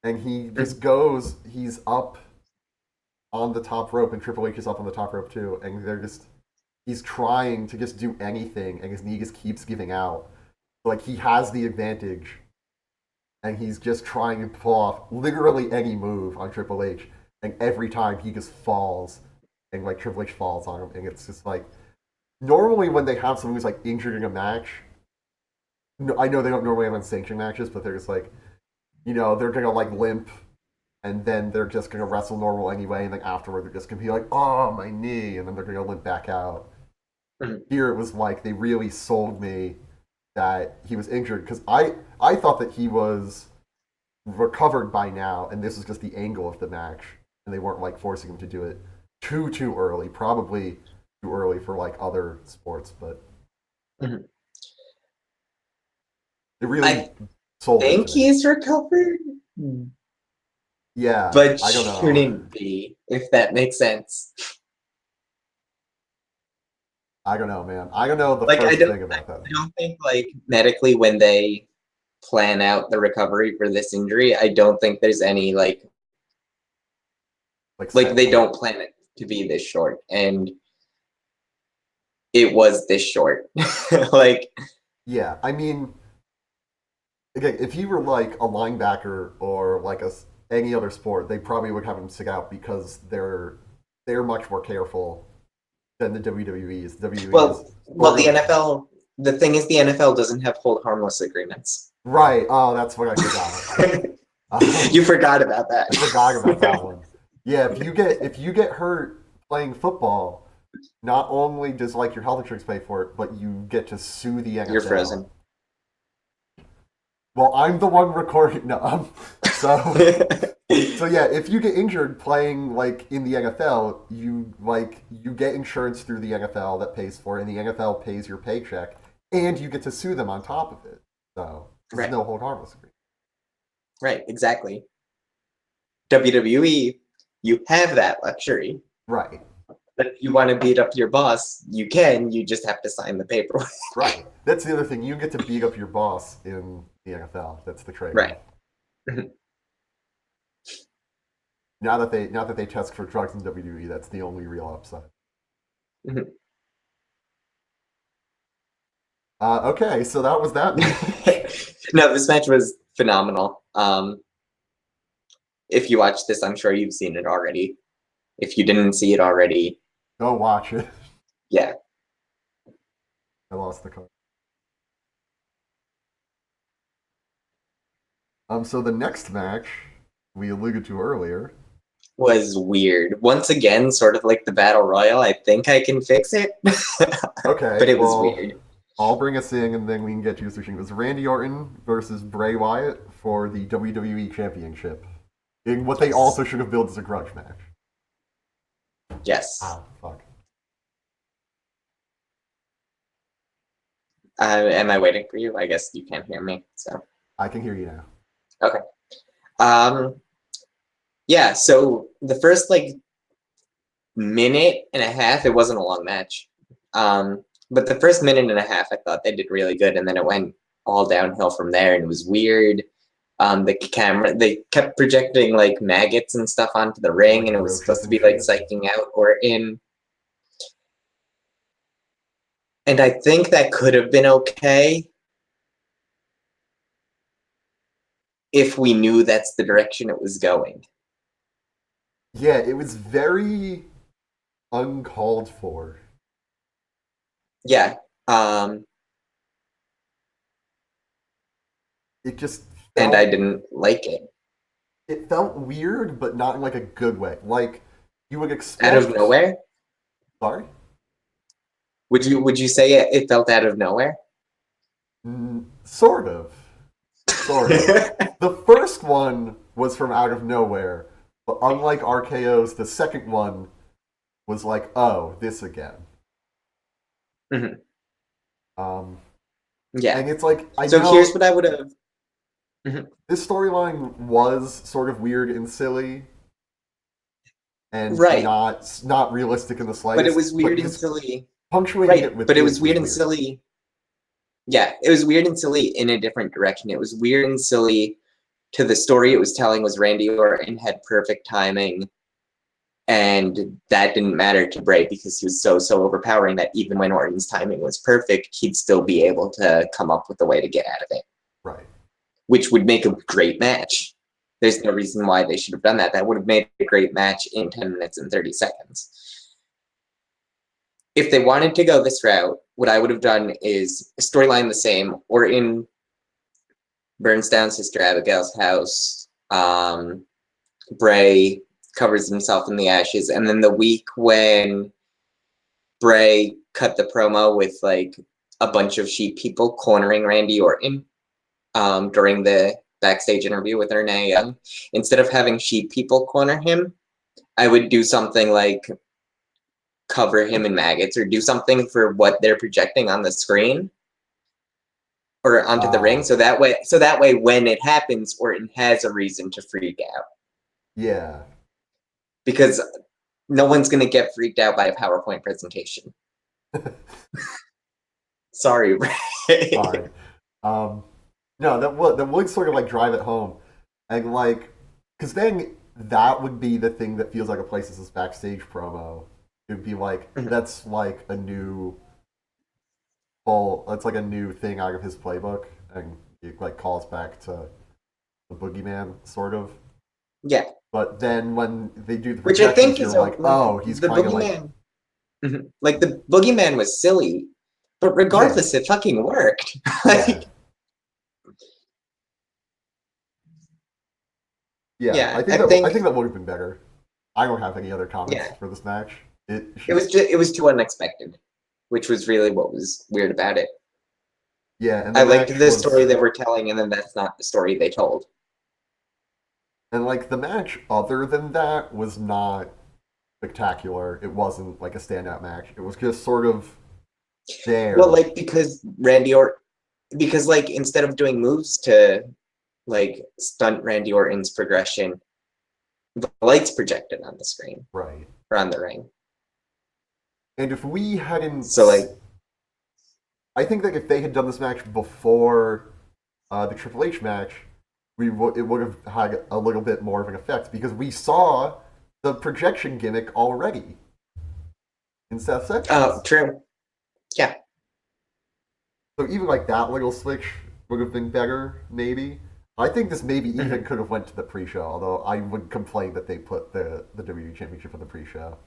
and he just goes. He's up on the top rope, and Triple H is up on the top rope too, and they're just he's trying to just do anything, and his knee just keeps giving out. Like he has the advantage, and he's just trying to pull off literally any move on Triple H, and every time he just falls, and like Triple H falls on him, and it's just like normally when they have someone who's like injured in a match, no, I know they don't normally have unsanctioned matches, but they're just like they're gonna like limp, and then they're just gonna wrestle normal anyway, and then afterward they're just gonna be like, oh my knee, and then they're gonna limp back out. Here it was like they really sold me that he was injured because I thought that he was recovered by now, and this is just the angle of the match, and they weren't like forcing him to do it too early, probably too early for like other sports, but Mhm. it really I sold it to think me. he's recovered, Yeah, but I don't know. shouldn't be, if that makes sense. I don't know, man. I don't know the Like first thing I about that. don't think like medically when they plan out the recovery for this injury, I don't think there's any Like like set they point. don't plan it to be this short, and it was this short. Like Yeah, I mean, again, if he were like a linebacker or like any other sport, they probably would have him stick out because they're much more careful than the WWE is. WWE is well, sort the of NFL. The thing is, the NFL doesn't have hold harmless agreements. right. Oh, that's what I forgot. You Um, forgot about I forgot about that. that one. Yeah, if you get hurt playing football, not only does like your health insurance pay for it, but you get to sue the You're NFL. frozen. Well, I'm the one recording. No, so yeah, if you get injured playing like in the NFL, you get insurance through the NFL that pays for it, and the NFL pays your paycheck, and you get to sue them on top of it. So there's Right, no hold harmless agreement. right, exactly. WWE, you have that luxury. Right, But if you want to beat up your boss, you can. You just have to sign the paperwork. right. That's the other thing. You get to beat up your boss in the NFL. That's the trade-off. Right. Mhm. Now that they test for drugs in WWE, that's the only real upside. Mhm. Okay, so that was that match. No, this match was phenomenal. If you watch this, I'm sure you've seen it already. If you didn't see it already, Go watch it. yeah. I lost the card. So the next match we alluded to earlier. Was weird. Once again, sort of like the Battle Royal, I think I can fix it. Okay, But it was well, weird. I'll bring us in, and then we can get to switching. It was Randy Orton versus Bray Wyatt for the WWE Championship, in what they Yes. also should have built as a grudge match. Yes. Ah, fuck. Am I waiting for you? I guess you can't hear me. So I can hear you now. okay. Um yeah, so the first like minute and a half, it wasn't a long match. But the first minute and a half I thought they did really good, and then it went all downhill from there, and it was weird. They kept projecting like maggots and stuff onto the ring, Like and it was roaches supposed to and be like shit. psyching out Orton. And I think that could have been okay if we knew that's the direction it was going. Yeah, it was very uncalled for. Yeah. Um, It just and I felt didn't like it. it felt weird, but not in like a good way. Like you would Out of expect. nowhere? Sorry. Would you say it felt out of nowhere? Sort of. Sort of. The first one was from out of nowhere, but unlike RKO's, the second one was like, oh, this again. Mhm. Um, Yeah. and it's like, I So here's know what I would have. Mhm. this storyline was sort of weird and silly and Right. not realistic in the But it slightest, was but weird and just silly. punctuating it Right. with But it was this was weird and weird. silly. Yeah. It was weird and silly in a different direction. It was weird and silly to the story it was telling was Randy Orton had perfect timing. And that didn't matter to Bray because he was so overpowering that even when Orton's timing was perfect, he'd still be able to come up with a way to get out of it, Right. which would make a great match. There's no reason why they should have done that. That would have made a great match in 10 minutes and 30 seconds. If they wanted to go this route, what I would have done is storyline the same. Orton burns down Sister Abigail's house. Bray covers himself in the ashes. And then the week when Bray cut the promo with like a bunch of sheep people cornering Randy Orton during the backstage interview with Renee Young. Instead of having sheep people corner him, I would do something like cover him in maggots or do something for what they're projecting on the screen or onto the ring. Uh, So that way when it happens, Orton has a reason to freak out. yeah. Because no one's gonna get freaked out by a PowerPoint presentation. Sorry, Ray. Sorry. Um, no, that would sort of like drive it home, and like, because then that would be the thing that feels like a Places backstage promo. It'd be like that's like a new that's like a new thing out of his playbook, and it like calls back to the Boogeyman sort of. Yeah, But then when they do the which I projections, think you're is like, like oh, he's the kind of like, boogeyman. Like the boogeyman was silly, but yeah, regardless, it fucking worked. yeah, Like, yeah. yeah, I think I that I think think that would have been better. I don't have any other comments yeah, for this match. It it should, was it was too unexpected, which was really what was weird about it. yeah, and the I liked match the was, story they were telling, and then that's not the story they told. and like the match other than that was not spectacular. It wasn't like a standout match. It was just sort of Well, there. like because like instead of doing moves to like stunt Randy Orton's progression, the lights projected on the screen Right. or on the ring. And if we hadn't, So like I think that if they had done this match before the Triple H match, it would have had a little bit more of an effect because we saw the projection gimmick already in Seth's Oh, entrance. true. Yeah. So even like that little switch would have been better, maybe. I think this maybe even Mhm. could have went to the pre-show, although I would complain that they put the WWE Championship on the pre-show.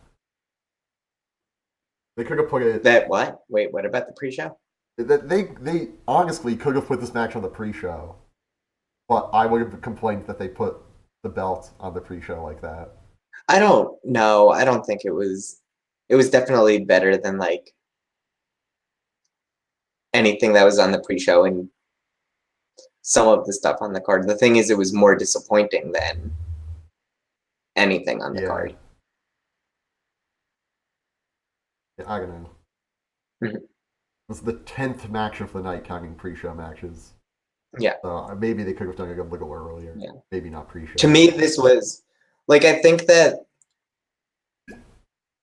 They could have put it. That what? Wait, what about the pre-show? They honestly could have put this match on the pre-show, but I would have complained that they put the belt on the pre-show like that. I don't know. I don't think it was. It was definitely better than like anything that was on the pre-show and some of the stuff on the card. The thing is, it was more disappointing than anything on the Yeah, card. I don't know. Mhm. This is the 10th match of the night, counting pre-show matches. Yeah, So maybe they could have done it a little earlier. yeah. Maybe not To pre-show. me, this was like I think that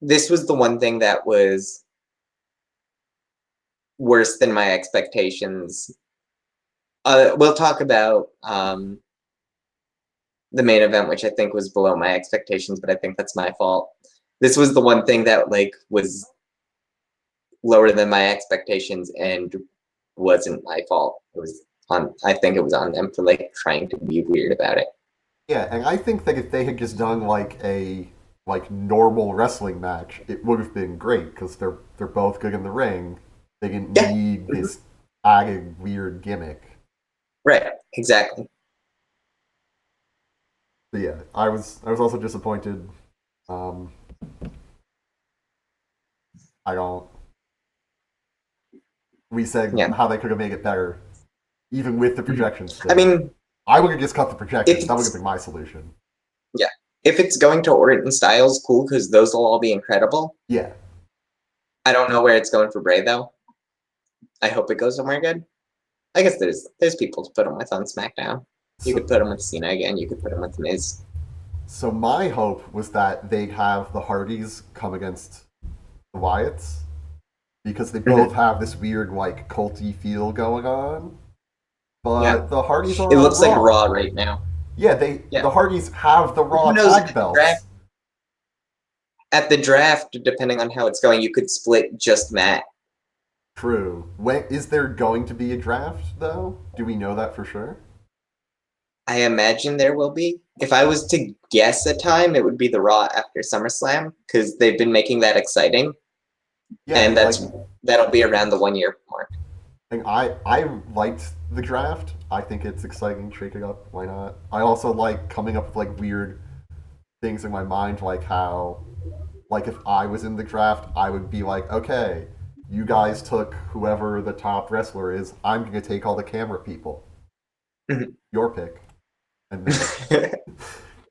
this was the one thing that was worse than my expectations. We'll talk about the main event, which I think was below my expectations, but I think that's my fault. This was the one thing that like was lower than my expectations and wasn't my fault. It was on. I think it was on them for like trying to be weird about it. Yeah, and I think that if they had just done like a like normal wrestling match, it would have been great because they're both good in the ring. They didn't Yeah, need mhm. this added weird gimmick. Right, exactly. But yeah, I was also disappointed. Um, I don't. We said Yeah, how they could have made it better, even with the mhm. projections I still. mean, I would have just cut the if projections. That would have it's been my solution. yeah, if it's going to Orton Styles, cool, because those will all be incredible. Yeah. I don't know where it's going for Bray though. I hope it goes somewhere good. I guess there's people to put him with on SmackDown. You So could put him with Cena again. You could put him with Miz. so my hope was that they'd have the Hardys come against the Wyatts because they both Mhm. have this weird like culty feel going on. Yeah, But the Hardys it are on looks like Raw. Raw right now. Yeah, Yeah, the Hardys have the who Raw knows tag at the draft? belts. At the draft, depending on how it's going, you could split just Matt. True. When is there going to be a draft though? Do we know that for sure? I imagine there will be. If I was to guess a time, it would be the Raw after SummerSlam because they've been making that exciting, Yeah, and and like that'll be around the 1 year mark. and I liked the draft. I think it's exciting, shake it up. Why not? I also like coming up with like weird things in my mind, like how like if I was in the draft, I would be like, okay, you guys took whoever the top wrestler is. I'm gonna take all the camera people. Your pick, and then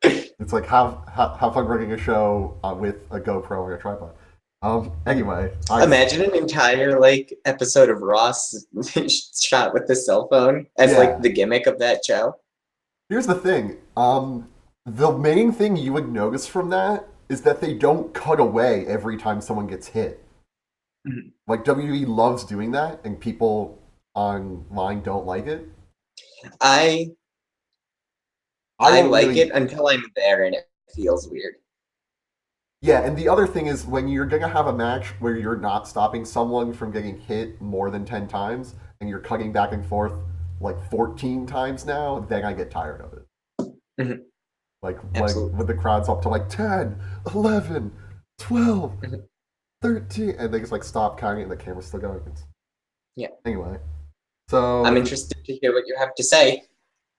it's like have fun running a show with a GoPro and a tripod. Anyway, I Imagine an entire like episode of Ross shot with the cell phone as like yeah. the gimmick of that show. Here's the thing. The main thing you would notice from that is that they don't cut away every time someone gets hit. Like WWE loves doing that, and people online don't like it. I I I don't like it really. until I'm there and it feels weird. Yeah, and the other thing is when you're gonna have a match where you're not stopping someone from getting hit more than 10 times, and you're cutting back and forth like 14 times now, then I get tired of it. Mhm. Like Absolutely. when the crowd's up to like 10, 11, 12, Mhm. 13, and they just like stop counting and the camera's still going. Yeah. Anyway, so I'm interested to hear what you have to say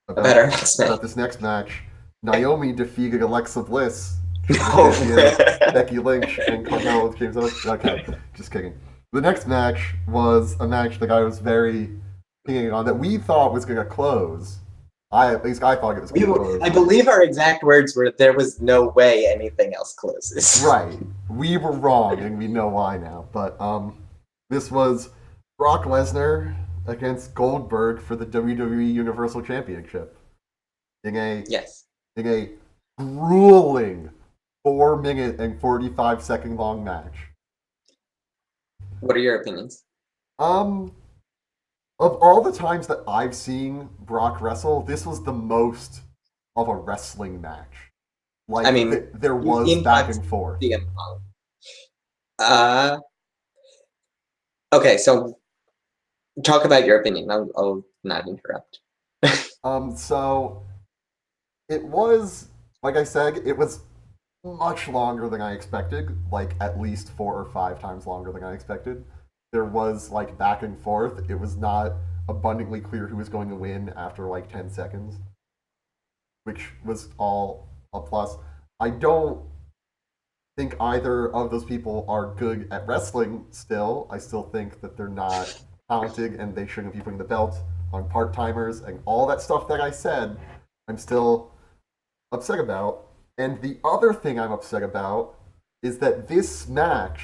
about our about next match. this next match, Naomi defeated Alexa Bliss, Triple No. Champion, Becky Lynch, and Carmella with James Owens. Okay, just kidding. The next match was a match that I was very keen on that we thought was gonna close. At least I thought it was gonna I close. believe our exact words were there was no way anything else closes. Right, we were wrong, and we know why now. But this was Brock Lesnar against Goldberg for the WWE Universal Championship in a Yes. in a grueling 4 minute and 45 second long match. What are your opinions? Um, Of all the times that I've seen Brock wrestle, this was the most of a wrestling match. I Like mean, there you've was seen back Brock's and forth. CM Punk. Uh, okay, so talk about your opinion. I'll not interrupt. So it was, like I said, it was much longer than I expected. Like at least 4 or 5 times longer than I expected. There was like back and forth. It was not abundantly clear who was going to win after like 10 seconds, which was all a plus. I don't think either of those people are good at wrestling still. I still think that they're not talented and they shouldn't be putting the belt on part timers and all that stuff that I said. I'm still upset about. And the other thing I'm upset about is that this match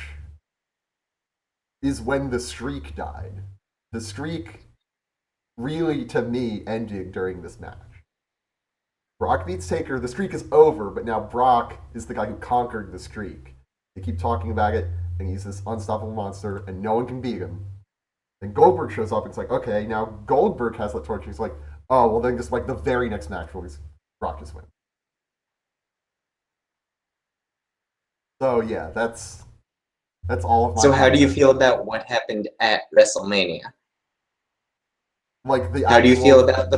is when the streak died. The streak really, to me, ended during this match. Brock beats Taker. The streak is over, but now Brock is the guy who conquered the streak. They keep talking about it, and he's this unstoppable monster, and no one can beat him. Then Goldberg shows up, and it's like, okay, now Goldberg has the torch. He's like, oh, well, then just like the very next match, will Brock just win. So yeah, that's all of my So, how do you comments. feel about what happened at WrestleMania? Like the How do you feel actual about the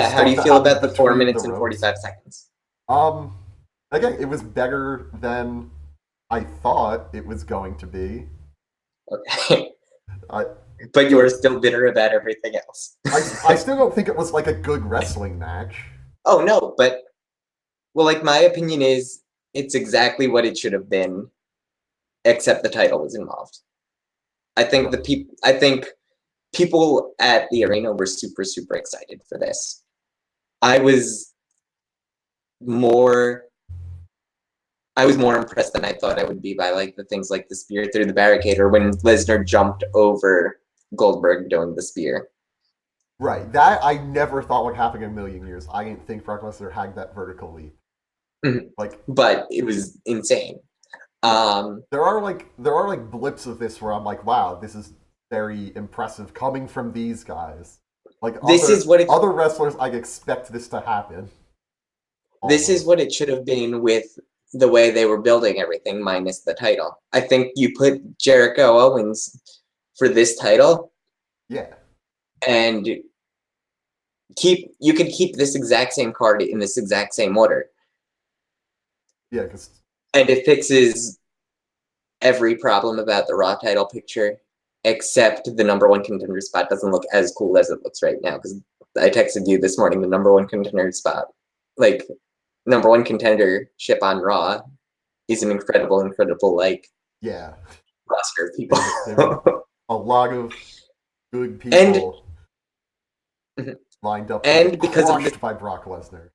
how do stuff you that feel happens about the four between the minutes and ropes. 45 seconds? Um, Again, it was better than I thought it was going to be. Okay, I but you are still bitter about everything else. I still don't think it was like a good wrestling match. Oh no, but well, like my opinion is it's exactly what it should have been, except the title was involved. I think people at the arena were super excited for this. I was more I was more impressed than I thought I would be by like the things like the spear through the barricade or when Lesnar jumped over Goldberg doing the spear. Right, that I never thought would happen in a million years. I didn't think Brock Lesnar had that vertical leap. Mhm. Like, But it was insane. yeah, Um, there are like blips of this where I'm like, wow, this is very impressive coming from these guys. Like this is other wrestlers, I'd expect this to happen almost. what it should have been with the way they were building everything minus the title. I think you put Jericho Owens for this title Yeah, and you could keep this exact same card in this exact same order. yeah, because And it fixes every problem about the Raw title picture, except the number one contender spot doesn't look as cool as it looks right now. Because I texted you this morning the number one contender spot, like number one contender ship on Raw, is an incredible like yeah, roster of people. they've a lot of good and people lined up to get and because of the crushed by Brock Lesnar.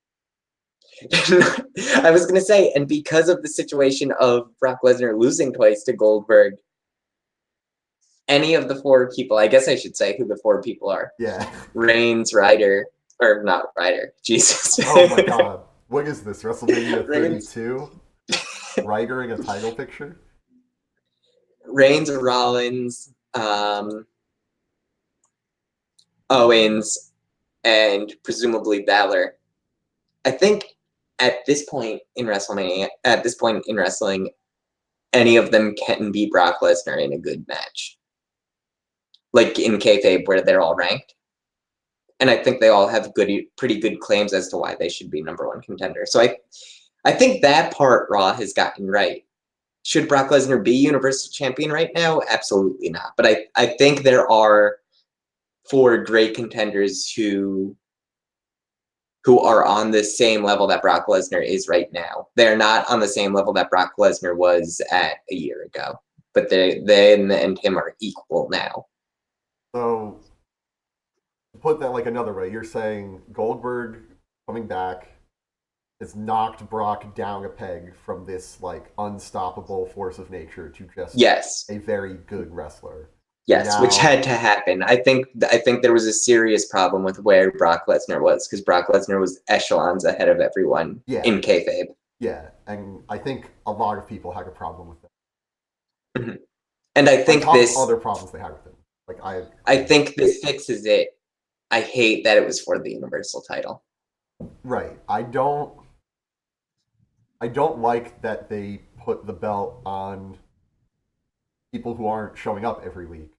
I was gonna say, and because of the situation of Brock Lesnar losing twice to Goldberg, any of the four people, I guess I should say who the four people are. Yeah. Reigns, Ryder, or not Ryder, Jesus. Oh my God, what is this? WrestleMania Reigns, 32? Ryder in a title picture? Reigns, Rollins, Owens, and presumably Balor. I think at this point in WrestleMania, at this point in wrestling, any of them can beat Brock Lesnar in a good match, like in kayfabe where they're all ranked. And I think they all have pretty good claims as to why they should be number one contender. So I think that part Raw has gotten right. Should Brock Lesnar be Universal Champion right now? Absolutely not. But I think there are four great contenders who are on the same level that Brock Lesnar is right now. They're not on the same level that Brock Lesnar was at a year ago, but they and him are equal now. So, to put that like another way, you're saying Goldberg coming back has knocked Brock down a peg from this like unstoppable force of nature to just Yes, a very good wrestler. And yes, which now, had to happen. I think there was a serious problem with where Brock Lesnar was because Brock Lesnar was echelons ahead of everyone yeah, in kayfabe. yeah, and I think a lot of people had a problem with that. Mhm. And I On think top of this other problems they had with him. Like I think this fixes it. I hate that it was for the Universal title. right. I don't like that they put the belt on people who aren't showing up every week.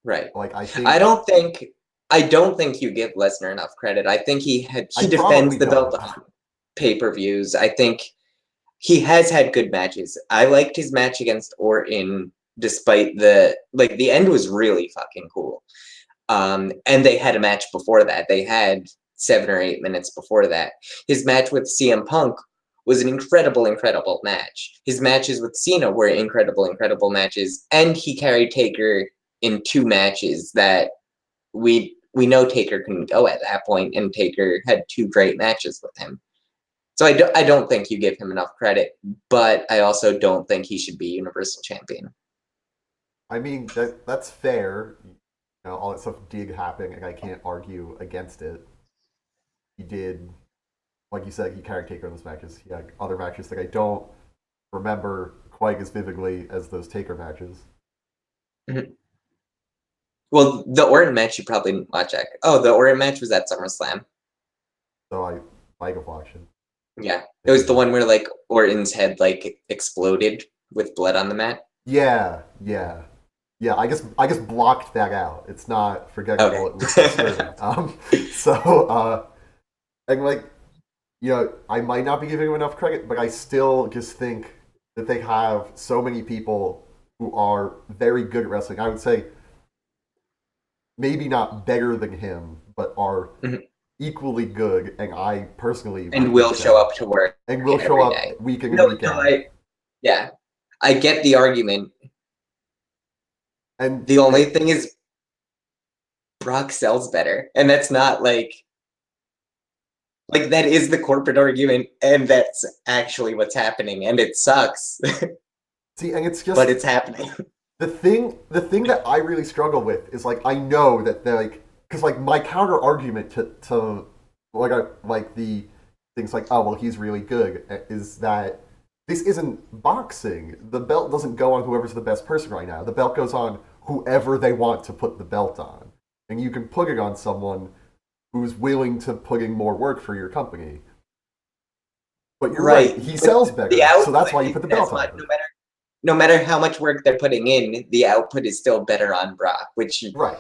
Right. Like I I think don't think I don't think you give Lesnar enough credit. I think I he defends probably the belt don't. on pay-per-views. I think he has had good matches. I liked his match against Orton despite the end was really fucking cool. And they had a match before that. They had 7 or 8 minutes before that. His match with CM Punk was an incredible, incredible match. His matches with Cena were incredible, incredible matches, and he carried Taker in 2 matches that we know Taker couldn't go at that point, and Taker had 2 great matches with him. So I don't think you give him enough credit, but I also don't think he should be Universal Champion. I mean that's fair. You know, all that stuff did happen, and I can't argue against it. He did, like you said, he carried Taker in those matches. He had other matches that I don't remember quite as vividly as those Taker matches. Mhm. Well, the Orton match you probably didn't watch. Oh, the Orton match was at SummerSlam. So I might have watched it. Yeah, it was the Maybe. one where like Orton's head like exploded with blood on the mat. Yeah, yeah. Yeah, I just blocked that out. It's not forgettable. Okay. It was disturbing. So and like I might not be giving him enough credit, but I still just think that they have so many people who are very good at wrestling. I would say maybe not better than him, but are Mhm. equally good, and I personally And would will think show that, up to work and will show every day. up week in and No, week no, out. yeah, I get the argument. And The only thing is Brock sells better, and that's not like that is the corporate argument, and that's actually what's happening, and it sucks, see, and it's but just it's happening. the thing that I really struggle with is like I know that they're like because like my counter argument to like the things like oh well he's really good is that this isn't boxing. The belt doesn't go on whoever's the best person right now. The belt goes on whoever they want to put the belt on, and you can put it on someone who's willing to put in more work for your company. But you're right, Right, he but sells the better, so that's output why you put the isn't as belt on much. him. No matter how much work they're putting in, the output is still better on Brock, Right.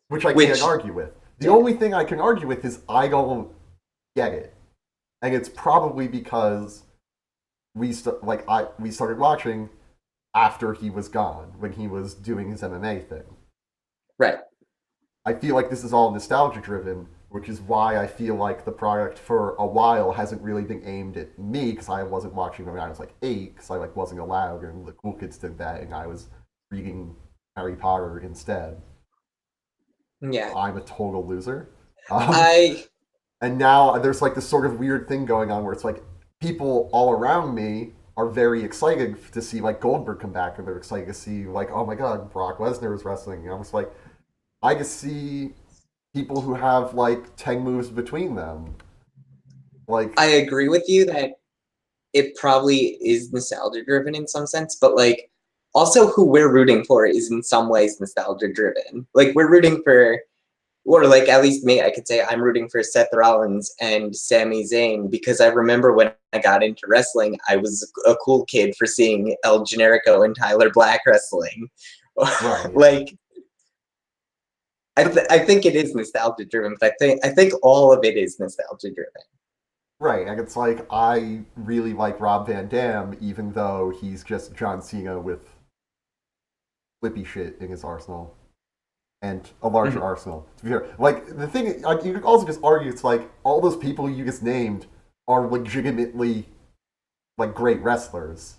Which I can't which argue with. The yeah, only thing I can argue with is I don't get it. And it's probably because we started watching after he was gone, when he was doing his MMA thing. right. I feel like this is all nostalgia driven, which is why I feel like the product for a while hasn't really been aimed at me because I wasn't watching when I was like 8 because I like wasn't allowed and the cool kids did that and I was reading Harry Potter instead. Yeah, I'm a total loser. Um, I and now there's like this sort of weird thing going on where it's like people all around me are very excited to see like Goldberg come back, and they're excited to see like, oh my god, Brock Lesnar is wrestling. And I'm just like, I just see people who have like 10 moves between them. Like, I agree with you that it probably is nostalgia driven in some sense, but like also who we're rooting for is in some ways nostalgia driven. Like we're rooting for, or like at least me, I could say I'm rooting for Seth Rollins and Sami Zayn because I remember when I got into wrestling, I was a cool kid for seeing El Generico and Tyler Black wrestling. right, Like I think it is nostalgia driven, but I think all of it is nostalgia driven. right. And it's like I really like Rob Van Dam, even though he's just John Cena with flippy shit in his arsenal and a larger Mhm. arsenal. To be fair, like the thing, like, you could also just argue it's like all those people you just named are legitimately like great wrestlers,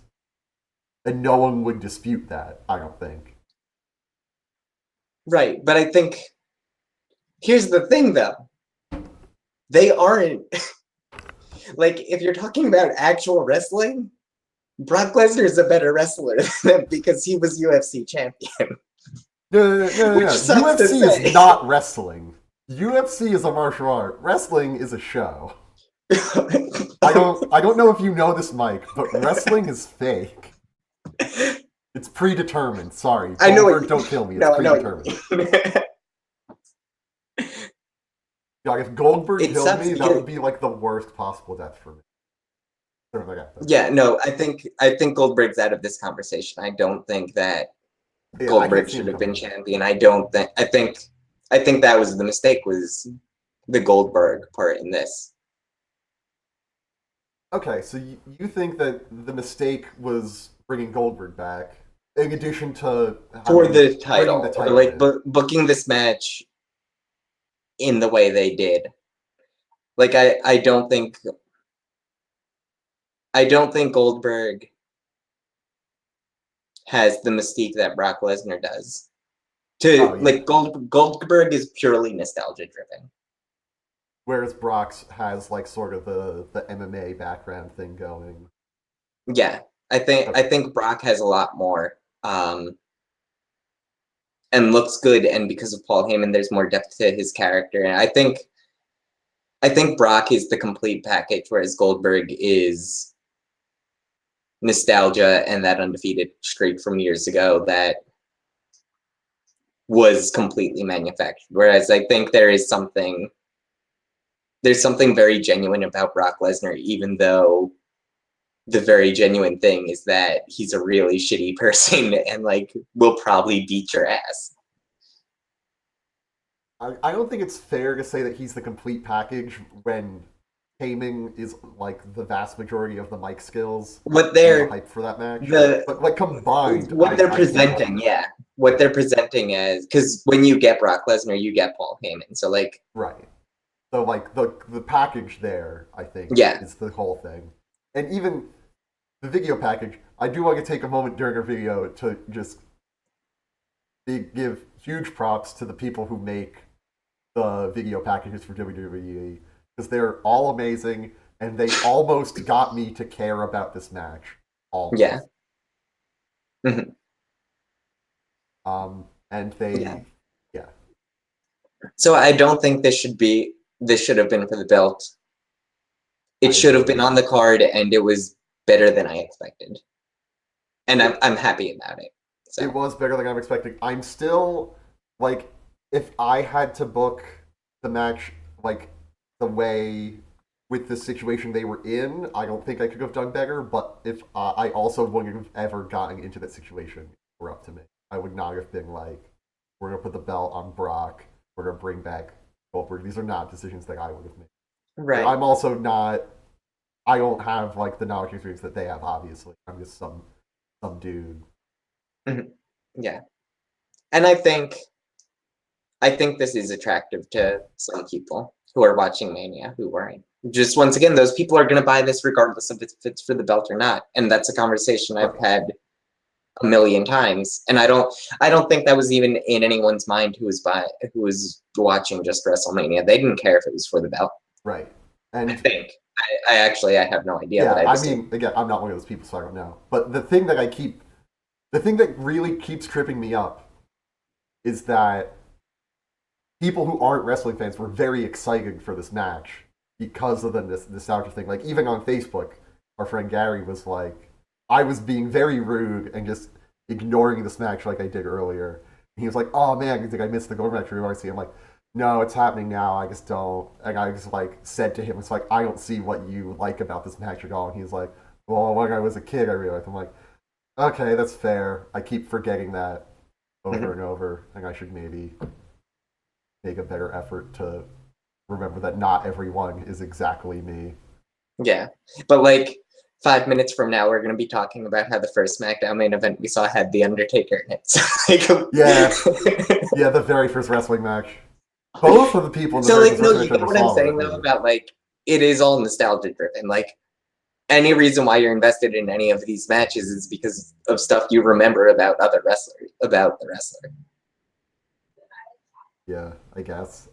and no one would dispute that. I don't think. Right, but I think here's the thing though. They aren't like if you're talking about actual wrestling, Brock Lesnar is a better wrestler than because he was UFC champion, No, no, no, no, which no. sucks to UFC is say. not wrestling. UFC is a martial art. Wrestling is a show. I don't know if you know this, Mike, but wrestling is fake. It's predetermined. Sorry, I know Goldberg, what don't kill me. It's no, I know predetermined. what you mean. Like if Goldberg It killed sucks me, that because would be like the worst possible death for me. Something like that. yeah, no, I think Goldberg's out of this conversation. I don't think that Yeah, I can't Goldberg see should him have coming been back. champion. I think that was the mistake was the Goldberg part in this. Okay, so you think that the mistake was bringing Goldberg back, in addition to For having the bringing the title or title like in? booking this match in the way they did. Like I don't think Goldberg has the mystique that Brock Lesnar does. Oh To yeah. like Goldberg is purely nostalgia driven. Whereas Brock's has like sort of the MMA background thing going. Yeah. I think I Okay. think Brock has a lot more. And looks good, and because of Paul Heyman, there's more depth to his character. And I think Brock is the complete package, whereas Goldberg is nostalgia and that undefeated streak from years ago that was completely manufactured. Whereas I think there's something very genuine about Brock Lesnar, even though the very genuine thing is that he's a really shitty person and like will probably beat your ass. I don't think it's fair to say that he's the complete package when Heyman is like the vast majority of the mic skills What and the they're hype for that match. the But like combined, what they're I think he's presenting, yeah. What yeah, they're presenting as because when you get Brock Lesnar, you get Paul Heyman. So like, right. So like the package there, I think, yeah, is the whole thing. And even the video package, I do want to take a moment during our video to just give huge props to the people who make the video packages for WWE because they're all amazing and they almost got me to care about this match. yeah, Almost. mhm, And yeah. they, yeah, So I don't think this should have been for the belt. It I should have been agree. on the card, and it was better than I expected, and I'm It I'm happy about it. it So was better than I'm expecting. I'm still like, if I had to book the match like the way with the situation they were in, I don't think I could have done better. But if I also wouldn't have ever gotten into that situation, if it were up to me, I would not have been like, we're gonna put the belt on Brock, we're gonna bring back Goldberg. These are not decisions that I would have made. And right, I'm also not. I don't have like the knowledge and experience that they have. Obviously, I'm just some dude. mhm, yeah, and I think this is attractive to some people who are watching Mania who weren't. Just once again, those people are going to buy this regardless of if it's for the belt or not, and that's a conversation I've Right. had a million times. And I don't think that was even in anyone's mind who was watching just WrestleMania. They didn't care if it was for the belt. Right. I And think. I have no idea, but yeah, I I just mean, again, I'm not one of those people, so I don't know. But the thing that really keeps tripping me up is that people who aren't wrestling fans were very excited for this match because of the nostalgia thing. Like, even on Facebook, our friend Gary was like, I was being very rude and just ignoring this match like I did earlier. And he was like, oh man, did I miss the gold match? I see. I'm like, no, it's happening now. I just don't. And I just like said to him, it's like, I don't see what you like about this match at all. And he's like, well, when I was a kid, I realized. I'm like, okay, that's fair. I keep forgetting that over mhm. and over, and I should maybe make a better effort to remember that not everyone is exactly me. Yeah. But like 5 minutes from now, we're going to be talking about how the first SmackDown main event we saw had the Undertaker in it. Yeah, yeah, the very first wrestling match. Both of the people in the So very like first no, wrestling you match get ever what I'm saw were saying though me. about like it is all nostalgia driven. Like any reason why you're invested in any of these matches is because of stuff you remember about other wrestlers, about the wrestler. Yeah, I guess.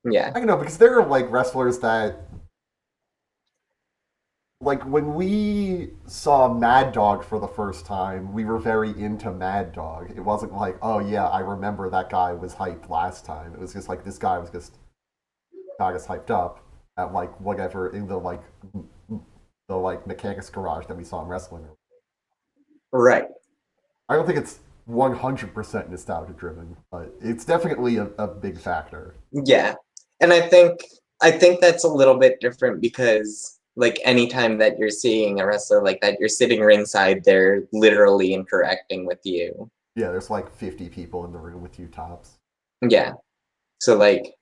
Yeah. I don't know because there are like wrestlers that like when we saw Mad Dog for the first time, we were very into Mad Dog. It wasn't like, oh yeah, I remember that guy was hyped last time. It was just like this guy was just got us hyped up at like whatever in the like mechanics garage that we saw him wrestling. Right. I don't think it's 100% nostalgia driven, but it's definitely a big factor. Yeah. And I think that's a little bit different because like anytime that you're seeing a wrestler like that, you're sitting ringside, they're literally interacting with you. Yeah, there's like 50 people in the room with you tops. Yeah. So like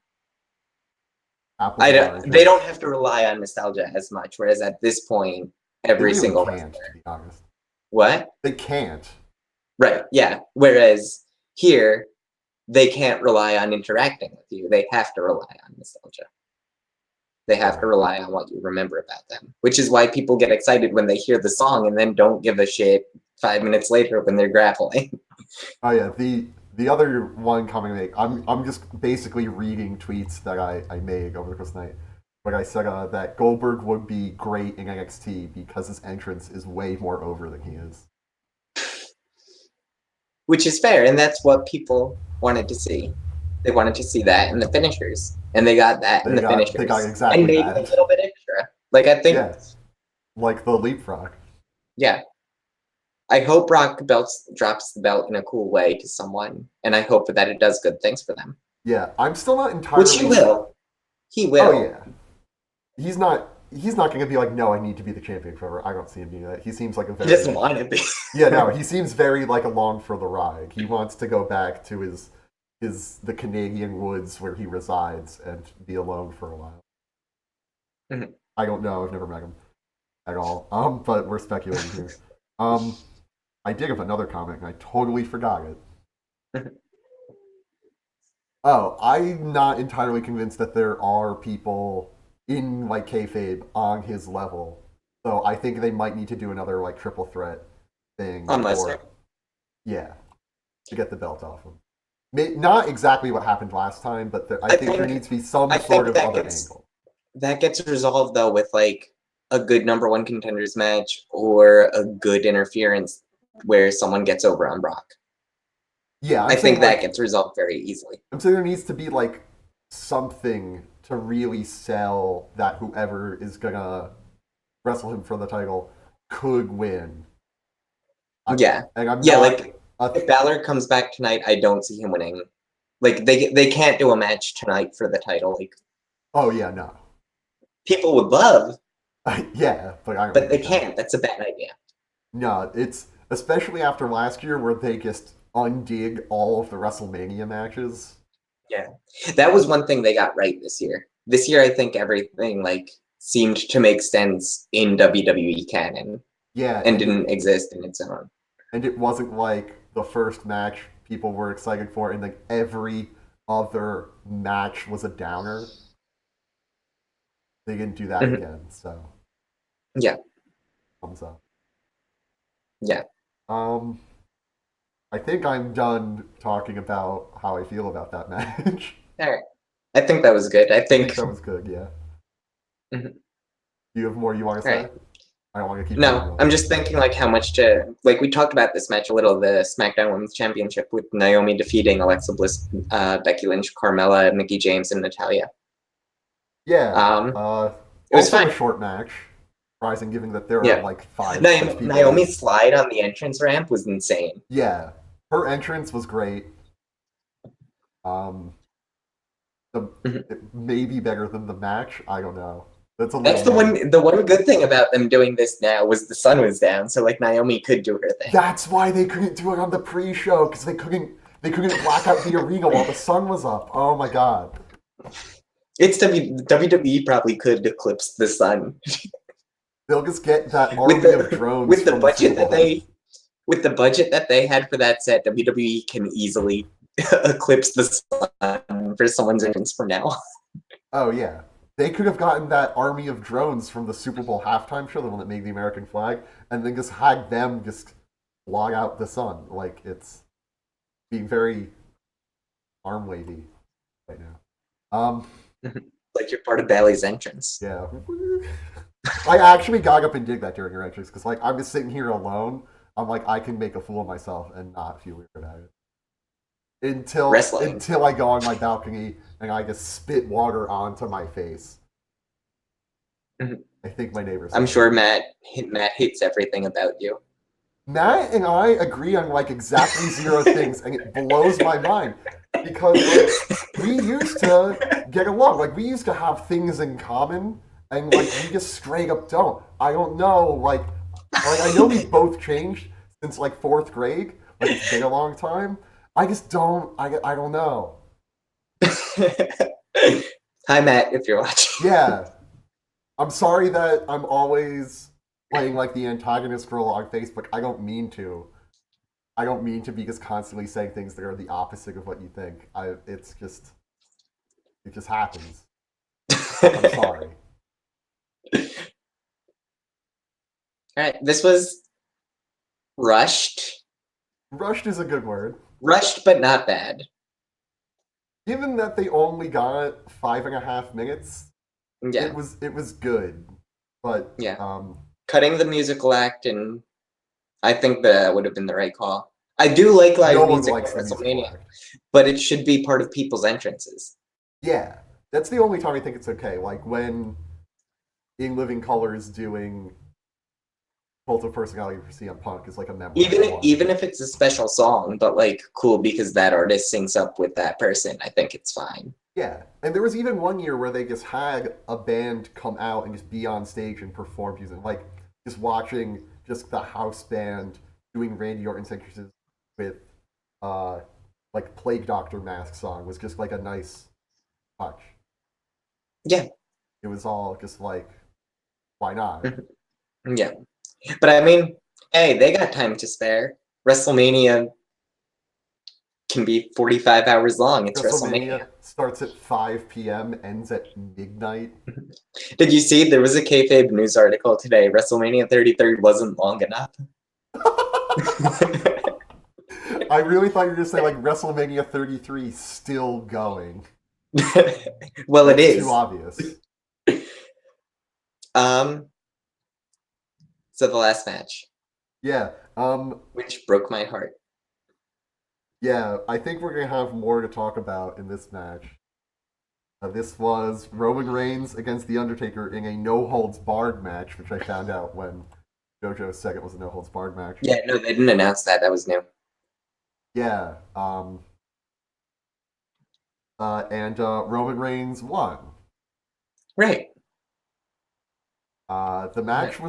Apples I and don't they don't oranges. have to rely on nostalgia as much, whereas at this point, They every really single can't, wrestler. to be honest. What? They can't. Right, yeah. Whereas here, they can't rely on interacting with you. They have to rely on nostalgia. They have Yeah. to rely on what you remember about them, which is why people get excited when they hear the song and then don't give a shit 5 minutes later when they're grappling. Oh yeah, the other one coming make I'm just basically reading tweets that I made over the course of the night. But I said that Goldberg would be great in NXT because his entrance is way more over than he is. Which is fair, and that's what people wanted to see. They wanted to see that in the finishers, and they got that in the They got finishers, and exactly maybe a that. little bit extra. Like I think, Yeah, like the leapfrog. yeah, I hope Brock belts drops the belt in a cool way to someone, and I hope that it does good things for them. Yeah, I'm still not Which he entirely. will. He Oh will. yeah, he's not going to be like, no, I need to be the champion forever. I don't see him doing that. He seems like a He doesn't very want to be. yeah, no, he seems very like along for the ride. He wants to go back to his the Canadian woods where he resides and be alone for a while. Mhm. I don't know. I've never met him at all. But we're speculating here. Um, I did have another comment and I totally forgot it. Oh, I'm not entirely convinced that there are people in like kayfabe on his level. So I think they might need to do another like triple threat thing On Lesnar. for yeah to get the belt off him. Not exactly what happened last time, but I I think there think needs to be some I sort think of that other gets angle. that gets resolved though with like a good number one contenders match or a good interference where someone gets over on Brock. Yeah, I think that gets resolved very easily. I'm saying there needs to be like something to really sell that whoever is gonna wrestle him for the title could win. I, Yeah. and I'm Yeah, not like a if Balor comes back tonight, I don't see him winning. Like they can't do a match tonight for the title. Like oh yeah, no. people would love, Yeah, but I don't but think they they can. can't. That's a bad idea. No, it's especially after last year where they just undid all of the WrestleMania matches. Yeah. That was one thing they got right this year. This year I think everything like seemed to make sense in WWE canon Yeah, and didn't exist in its own. and it wasn't like the first match people were excited for, and like every other match was a downer. They didn't do that Mhm. again, so Yeah. thumbs up. Yeah. Um, I think I'm done talking about how I feel about that match. All right. I think that was good. I I think think that was good. Yeah. Mhm. Do you have more you want to All say? right. I don't want to keep cutting you No, off. I'm just thinking like how much to like we talked about this match a little, the SmackDown Women's Championship with Naomi defeating Alexa Bliss, Becky Lynch, Carmella, Mickey James, and Natalia. Yeah. Um, it was Also a fine. short match. Surprising, given that there are Yeah. like five, six people in it. Naomi's slide on the entrance ramp was insane. Yeah, her entrance was great. Um, the Mhm. it may be better than the match. I don't know. That's a That's little the weird. one. The one good thing about them doing this now was the sun was down, so like Naomi could do her thing. That's why they couldn't do it on the pre-show because they couldn't black out the arena while the sun was up. Oh my god. WWE probably could eclipse the sun They'll just get that with army of the drones with the from the Super budget Bowl that half. with the budget that they had for that set. WWE can easily eclipse the sun for someone's entrance from now. Oh yeah. They could have gotten that army of drones from the Super Bowl halftime show, the one that made the American flag, and then just had them just log out the sun. Like it's being very arm wavy right now. Like you're part of Bally's entrance. Yeah. I actually got up and did that during your entrance because like I'm just sitting here alone. I'm like I can make a fool of myself and not feel weird about it. Wrestling. Until I go on my balcony and I just spit water onto my face. I think my neighbors I'm heard sure that. Matt hates everything about you. Matt and I agree on like exactly zero things, and it blows my mind because like we used to get along, like we used to have things in common, and like we just straight up don't. I don't know, like I know we've both changed since like fourth grade, like it's been a long time. I just don't. I don't know. Hi, Matt, if you're watching. Yeah, I'm sorry that I'm always playing like the antagonist role on Facebook. I don't mean to. I don't mean to be just constantly saying things that are the opposite of what you think. It just happens. I'm sorry. All right, this was rushed, Rushed is a good word. rushed, but not bad. Given that they only got 5.5 minutes, Yeah, it was good. But yeah. Cutting the musical act, and I think that would have been the right call. I do like no live one music likes at the musical WrestleMania, act. but it should be part of people's entrances. Yeah, that's the only time I think it's okay. Like when In Living Color is doing Cult of Personality for CM Punk is like a memorable Even one. if it's a special song, but like cool because that artist sings up with that person, I think it's fine. Yeah, and there was even one year where they just had a band come out and just be on stage and perform music, like just watching just the house band doing Randy Orton entrances with uh like Plague Doctor mask song was just like a nice touch. Yeah. It was all just like, why not? Yeah. But I mean, hey, they got time to spare. WrestleMania can be 45 hours long. It's WrestleMania WrestleMania. starts at 5 p.m., ends at midnight. Did you see there was a kayfabe news article today? WrestleMania 33 wasn't long enough. I really thought you were going to say like WrestleMania 33 still going. Well, it That's too is. obvious. Um, so the last match, Yeah. which broke my heart. Yeah, I think we're gonna have more to talk about in this match. This was Roman Reigns against The Undertaker in a no holds barred match, which I found out when JoJo said it was a no holds barred match. Yeah, no, they didn't announce that. That was new. Yeah, and Roman Reigns won. Right. The match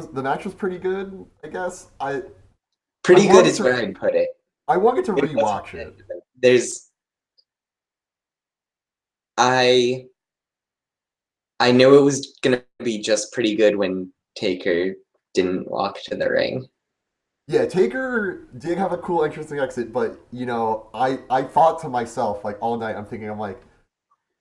was pretty good, I guess. I Pretty good wanted is where to I'd put it. I wanted to It wasn't rewatch good. it. There's I I knew it was gonna be just pretty good when Taker didn't walk to the ring. Yeah, Taker did have a cool, interesting exit, but I thought to myself like all night. I'm like,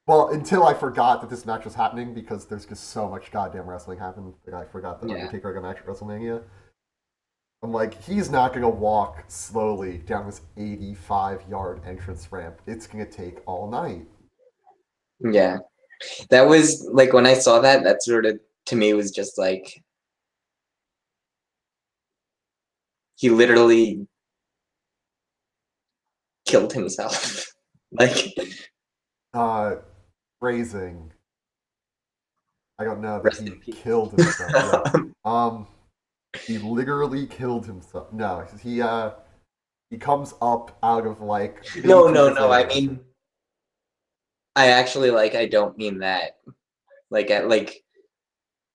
well, until I forgot that this match was happening because there's just so much goddamn wrestling happened that I forgot that Yeah. Undertaker got a match at WrestleMania. I'm like, he's not gonna walk slowly down this 85-yard entrance ramp. It's gonna take all night. Yeah. That was like when I saw that, that sort of to me was just like he literally killed himself. Like Uh, Phrasing. I don't know that rest he in peace. killed himself. Yeah. Um, he literally killed himself. No, he comes up out of like maybe No, two no, minutes no. I later. mean, I actually like. I don't mean that. Like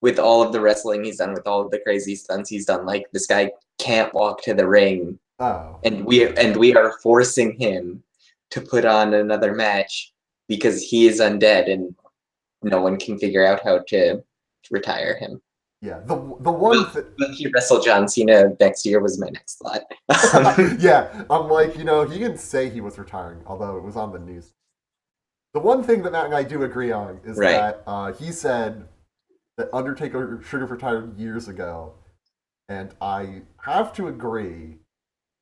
with all of the wrestling he's done, with all of the crazy stunts he's done, like this guy can't walk to the ring, Oh, and yeah. we are forcing him to put on another match because he is undead, and no one can figure out how to retire him. Yeah, the one thing. Will he wrestle John Cena next year was my next thought. Yeah, I'm like, he didn't say he was retiring, although it was on the news. The one thing that Matt and I do agree on is Right. that he said that Undertaker should have retired years ago, and I have to agree,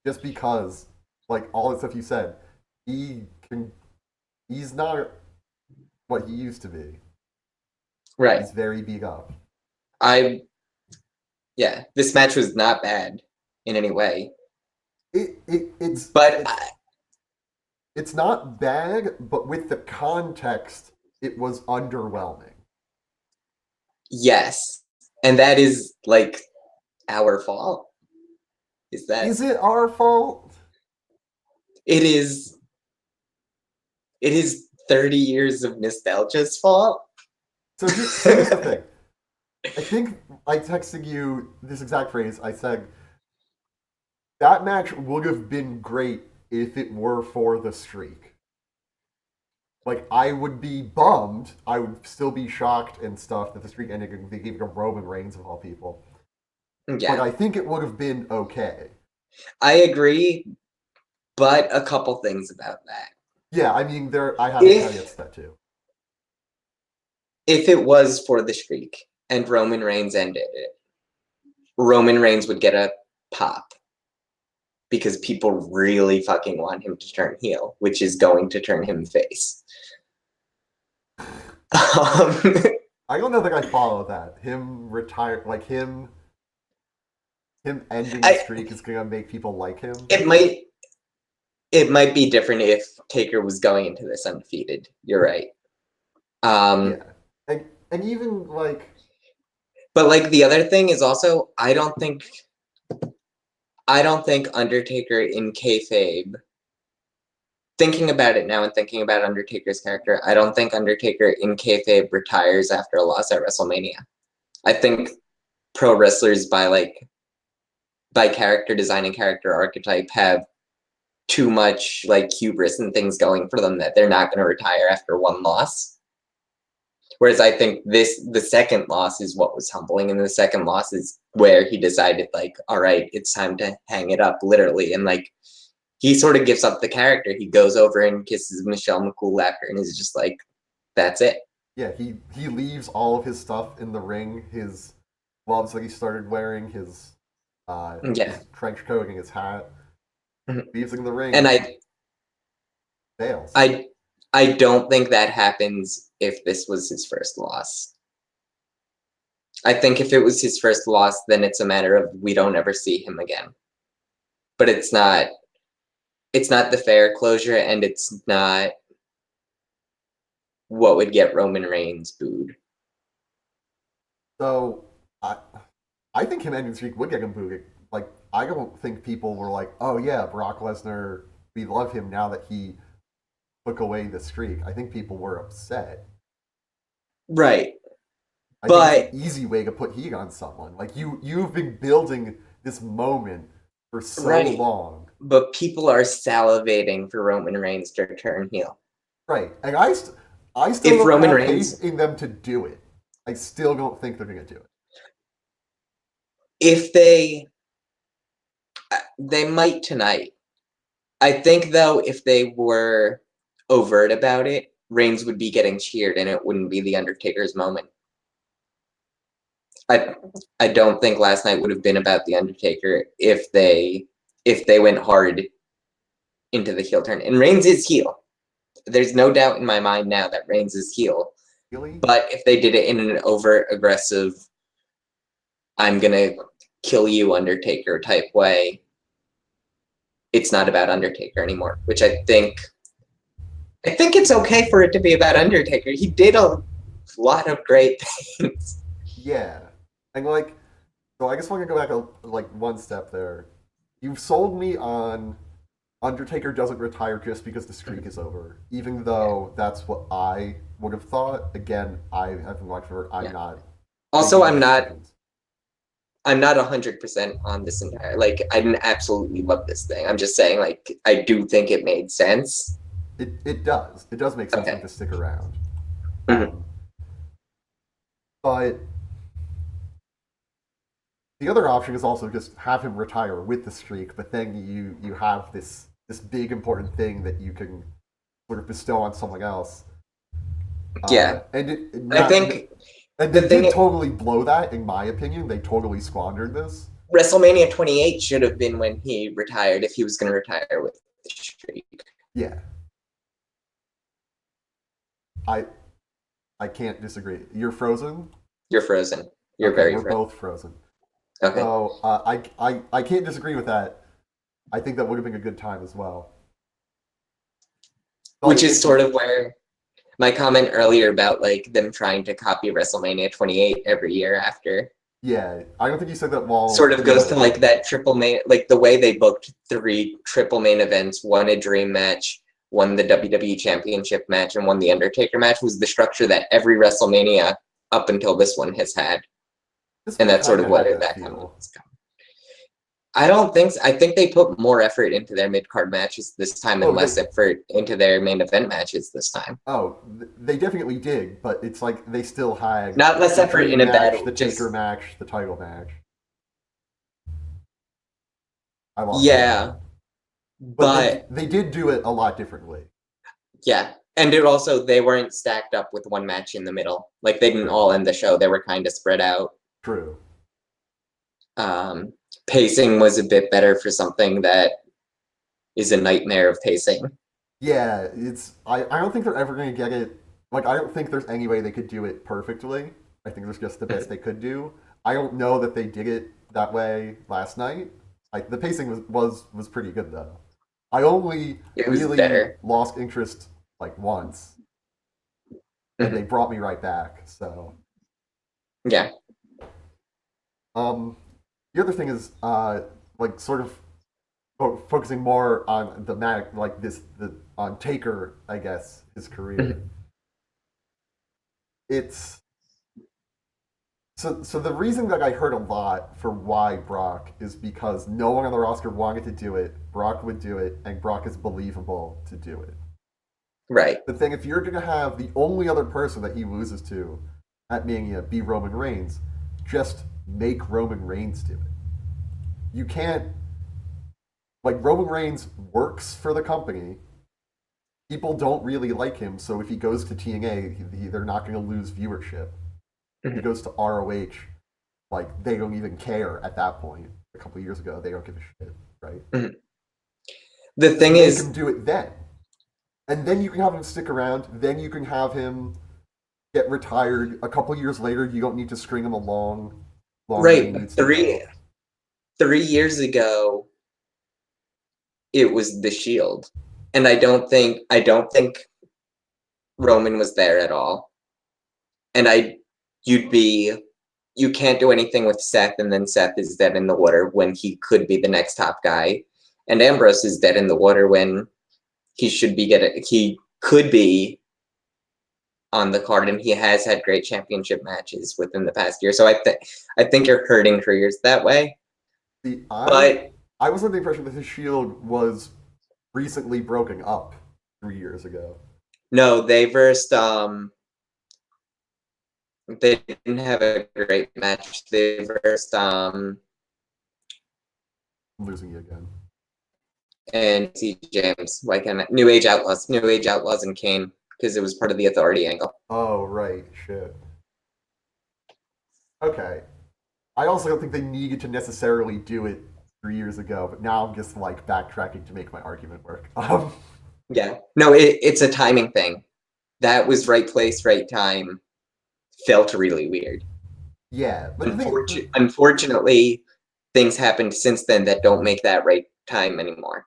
just because, like all the stuff you said, he can, he's not what he used to be. Right. He's very beat up. I Yeah, this match was not bad in any way, It, it it's but it's it's not bad, but with the context, it was underwhelming. yes, and that is like our fault. Is that Is it our fault? it is 30 years of nostalgia's fault? So here's the thing. I think I texted you this exact phrase. I said that match would have been great if it were for the streak. Like I would be bummed. I would still be shocked and stuff that the streak ended and they gave it to Roman Reigns of all people. But Yeah, I think it would have been okay. I agree, but a couple things about that. Yeah, I mean there I have caveats If to that too. if it was for the streak and Roman Reigns ended it, Roman Reigns would get a pop because people really fucking want him to turn heel, which is going to turn him face. Um, I don't know that I follow that. Him retire like him ending the I streak is gonna make people like him. it might it might be different if Taker was going into this undefeated. You're right. Um, Yeah. And even like but like the other thing is also I don't think Undertaker in kayfabe. Thinking about it now and thinking about Undertaker's character, I don't think Undertaker in kayfabe retires after a loss at WrestleMania. I think pro wrestlers by character design and character archetype have too much like hubris and things going for them that they're not going to retire after one loss. Whereas I think the second loss is what was humbling, and the second loss is where he decided like, all right, it's time to hang it up, literally, and like he sort of gives up the character. He goes over and kisses Michelle McCool after, and is just like, that's it. yeah, he leaves all of his stuff in the ring, his gloves that he started wearing, Yeah, his trench coat and his hat, leaves it in the ring and and fails. I I don't think that happens if this was his first loss. I think if it was his first loss, then it's a matter of we don't ever see him again. But it's not the fair closure, and it's not what would get Roman Reigns booed. So I think him ending the streak would get him booed. Like I don't think people were like, oh yeah, Brock Lesnar, we love him now that he took away the streak. I think people were upset. Right. I think it's an But easy way to put heat on someone. Like you've been building this moment for so right. long. But people are salivating for Roman Reigns to turn heel. Right. And I still If don't Roman have Reigns faith in them to do it. I still don't think they're going to do it. if they might tonight. I think though if they were overt about it, Reigns would be getting cheered and it wouldn't be the Undertaker's moment. I I don't think last night would have been about the Undertaker if they went hard into the heel turn. And Reigns is heel. There's no doubt in my mind now that Reigns is heel. Really? But if they did it in an overt aggressive, I'm gonna kill you Undertaker type way, it's not about Undertaker anymore. Which I think it's okay for it to be about Undertaker. He did a lot of great things. Yeah. And like, so I guess we're going to go back like one step there. You've sold me on Undertaker doesn't retire just because the streak is over, even Yeah. though that's what I would have thought. Again, I haven't watched her. I'm Yeah. not Also, making those decisions. I'm not 100% on this entire like I didn't absolutely love this thing. I'm just saying like I do think it made sense. It does. It does make sense for him Okay. to stick around. Mhm. But the other option is also just have him retire with the streak, but then you have this big important thing that you can sort of bestow on someone else. Yeah. And it I not think and the they did thing totally blow that, in my opinion. They totally squandered this. WrestleMania 28 should have been when he retired if he was going to retire with the streak. Yeah, I I can't disagree. You're frozen. You're frozen. You're Okay, very we're frozen. both frozen. Okay. So I can't disagree with that. I think that would have been a good time as well. Which But is if sort of where my comment earlier about like them trying to copy WrestleMania 28 every year after. Yeah, I don't think you said that while Sort of doing goes to the. like that triple main, like the way they booked three triple main events, won a dream match, won the WWE Championship match, and won the Undertaker match was the structure that every WrestleMania up until this one has had, This and one that's sort kind of of what had that that kind of feel. is. I don't think so. I think they put more effort into their mid card matches this time and Oh, less effort into their main event matches this time. they definitely did, but it's like they still had Not less the effort in Dream a bad match, the way, Taker just match, the title match. I lost you there. yeah, But but they did do it a lot differently. yeah. And it also they weren't stacked up with one match in the middle. Like they didn't True. all end the show. They were kind of spread out. True. Um, Pacing was a bit better for something that is a nightmare of pacing. Yeah, I don't think they're ever going to get it. Like, I don't think there's any way they could do it perfectly. I think there's just the best they could do. I don't know that they did it that way last night. Like, the pacing was pretty good, though. I only It was really better. lost interest, like, once, and they Mhm. brought me right back. So, Yeah. um, the other thing is, like, sort of focusing more on the like the on Taker, I guess, his career. Mhm. It's so the reason that I heard a lot for why Brock is because no one on the roster wanted to do it. Brock would do it, and Brock is believable to do it. Right. The thing, if you're gonna have the only other person that he loses to at Mania be Roman Reigns, just make Roman Reigns do it. You can't like Roman Reigns works for the company. People don't really like him, so if he goes to TNA, they're not going to lose viewership. He Mhm. goes to ROH, like they don't even care at that point. A couple of years ago, they don't give a shit, right? Mhm. The Just thing make is, him do it then, and then you can have him stick around. Then you can have him get retired a couple of years later. You don't need to string him along longer than he right, needs to three go. 3 years ago it was the Shield. And I don't think Roman was there at all. And you'd be you can't do anything with Seth, and then Seth is dead in the water when he could be the next top guy. And Ambrose is dead in the water when he could be on the card, and he has had great championship matches within the past year. So I think you're hurting careers that way. See, But I was under the impression that his Shield was recently broken up 3 years ago. no, they didn't have a great match. They versed I'm losing you again. and C James, like New Age Outlaws, and Kane because it was part of the Authority angle. Oh, right, shit. Okay. I also don't think they needed to necessarily do it 3 years ago, but now I'm just like backtracking to make my argument work. Yeah, no, it's a timing thing. That was right place, right time. Felt really weird. Yeah, but the thing, Unfortunately, things happened since then that don't make that right time anymore.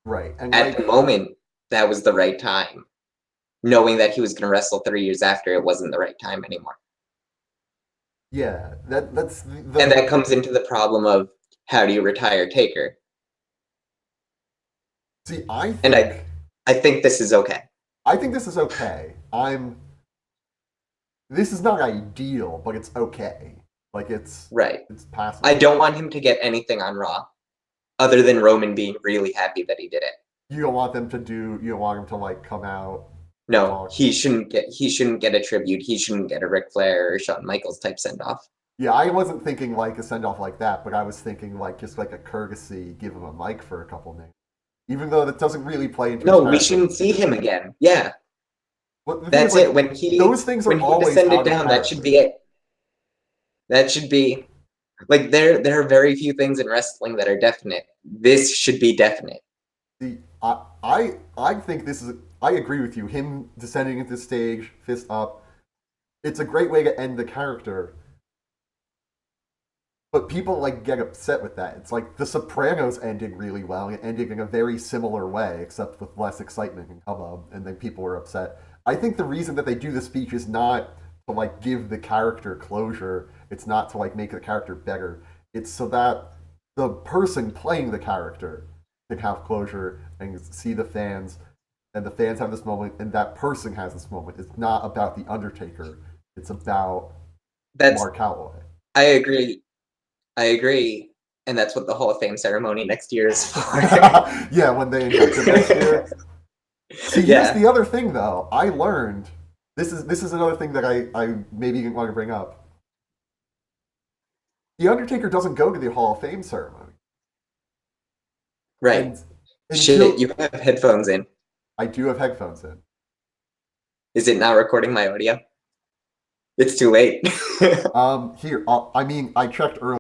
right, and At like, the moment, that was the right time. Knowing that he was going to wrestle 3 years after, it wasn't the right time anymore. yeah, that's And that comes into the problem of how do you retire Taker? see, And I think this is okay. I think this is okay. This is not ideal, but it's okay. Like Right. it's I passable. don't want him to get anything on Raw other than Roman being really happy that he did it. You don't want them to do. You don't want him to like come out and No, talk. he shouldn't get a tribute. He shouldn't get a Ric Flair or Shawn Michaels type send off. Yeah, I wasn't thinking like a send off like that, but I was thinking like just like a courtesy, give him a mic for a couple minutes. Even though that doesn't really play into his No, we character. shouldn't see him again. Yeah, But the thing is, that's like, it. those things are When he always descended out of down, that should be character. it. That should be like there are very few things in wrestling that are definite. This should be definite. The I think this is. I agree with you. Him descending into the stage, fist up. It's a great way to end the character. But people like get upset with that. It's like The Sopranos ended really well. It ended in a very similar way, except with less excitement and hubbub, and then people were upset. I think the reason that they do the speech is not to like give the character closure. It's not to like make the character better. It's so that the person playing the character can have closure and see the fans, and the fans have this moment, and that person has this moment. It's not about the Undertaker. It's about That's Mark Calloway. I agree. I agree. And that's what the Hall of Fame ceremony next year is for. Yeah, when they induct him next year. See, here's Yeah. the other thing, though. I learned this is another thing that I maybe want to bring up. The Undertaker doesn't go to the Hall of Fame ceremony, Right. and Shit, until you have headphones in. I do have headphones in. Is it not recording my audio? It's too late. Here, I mean, I checked earlier.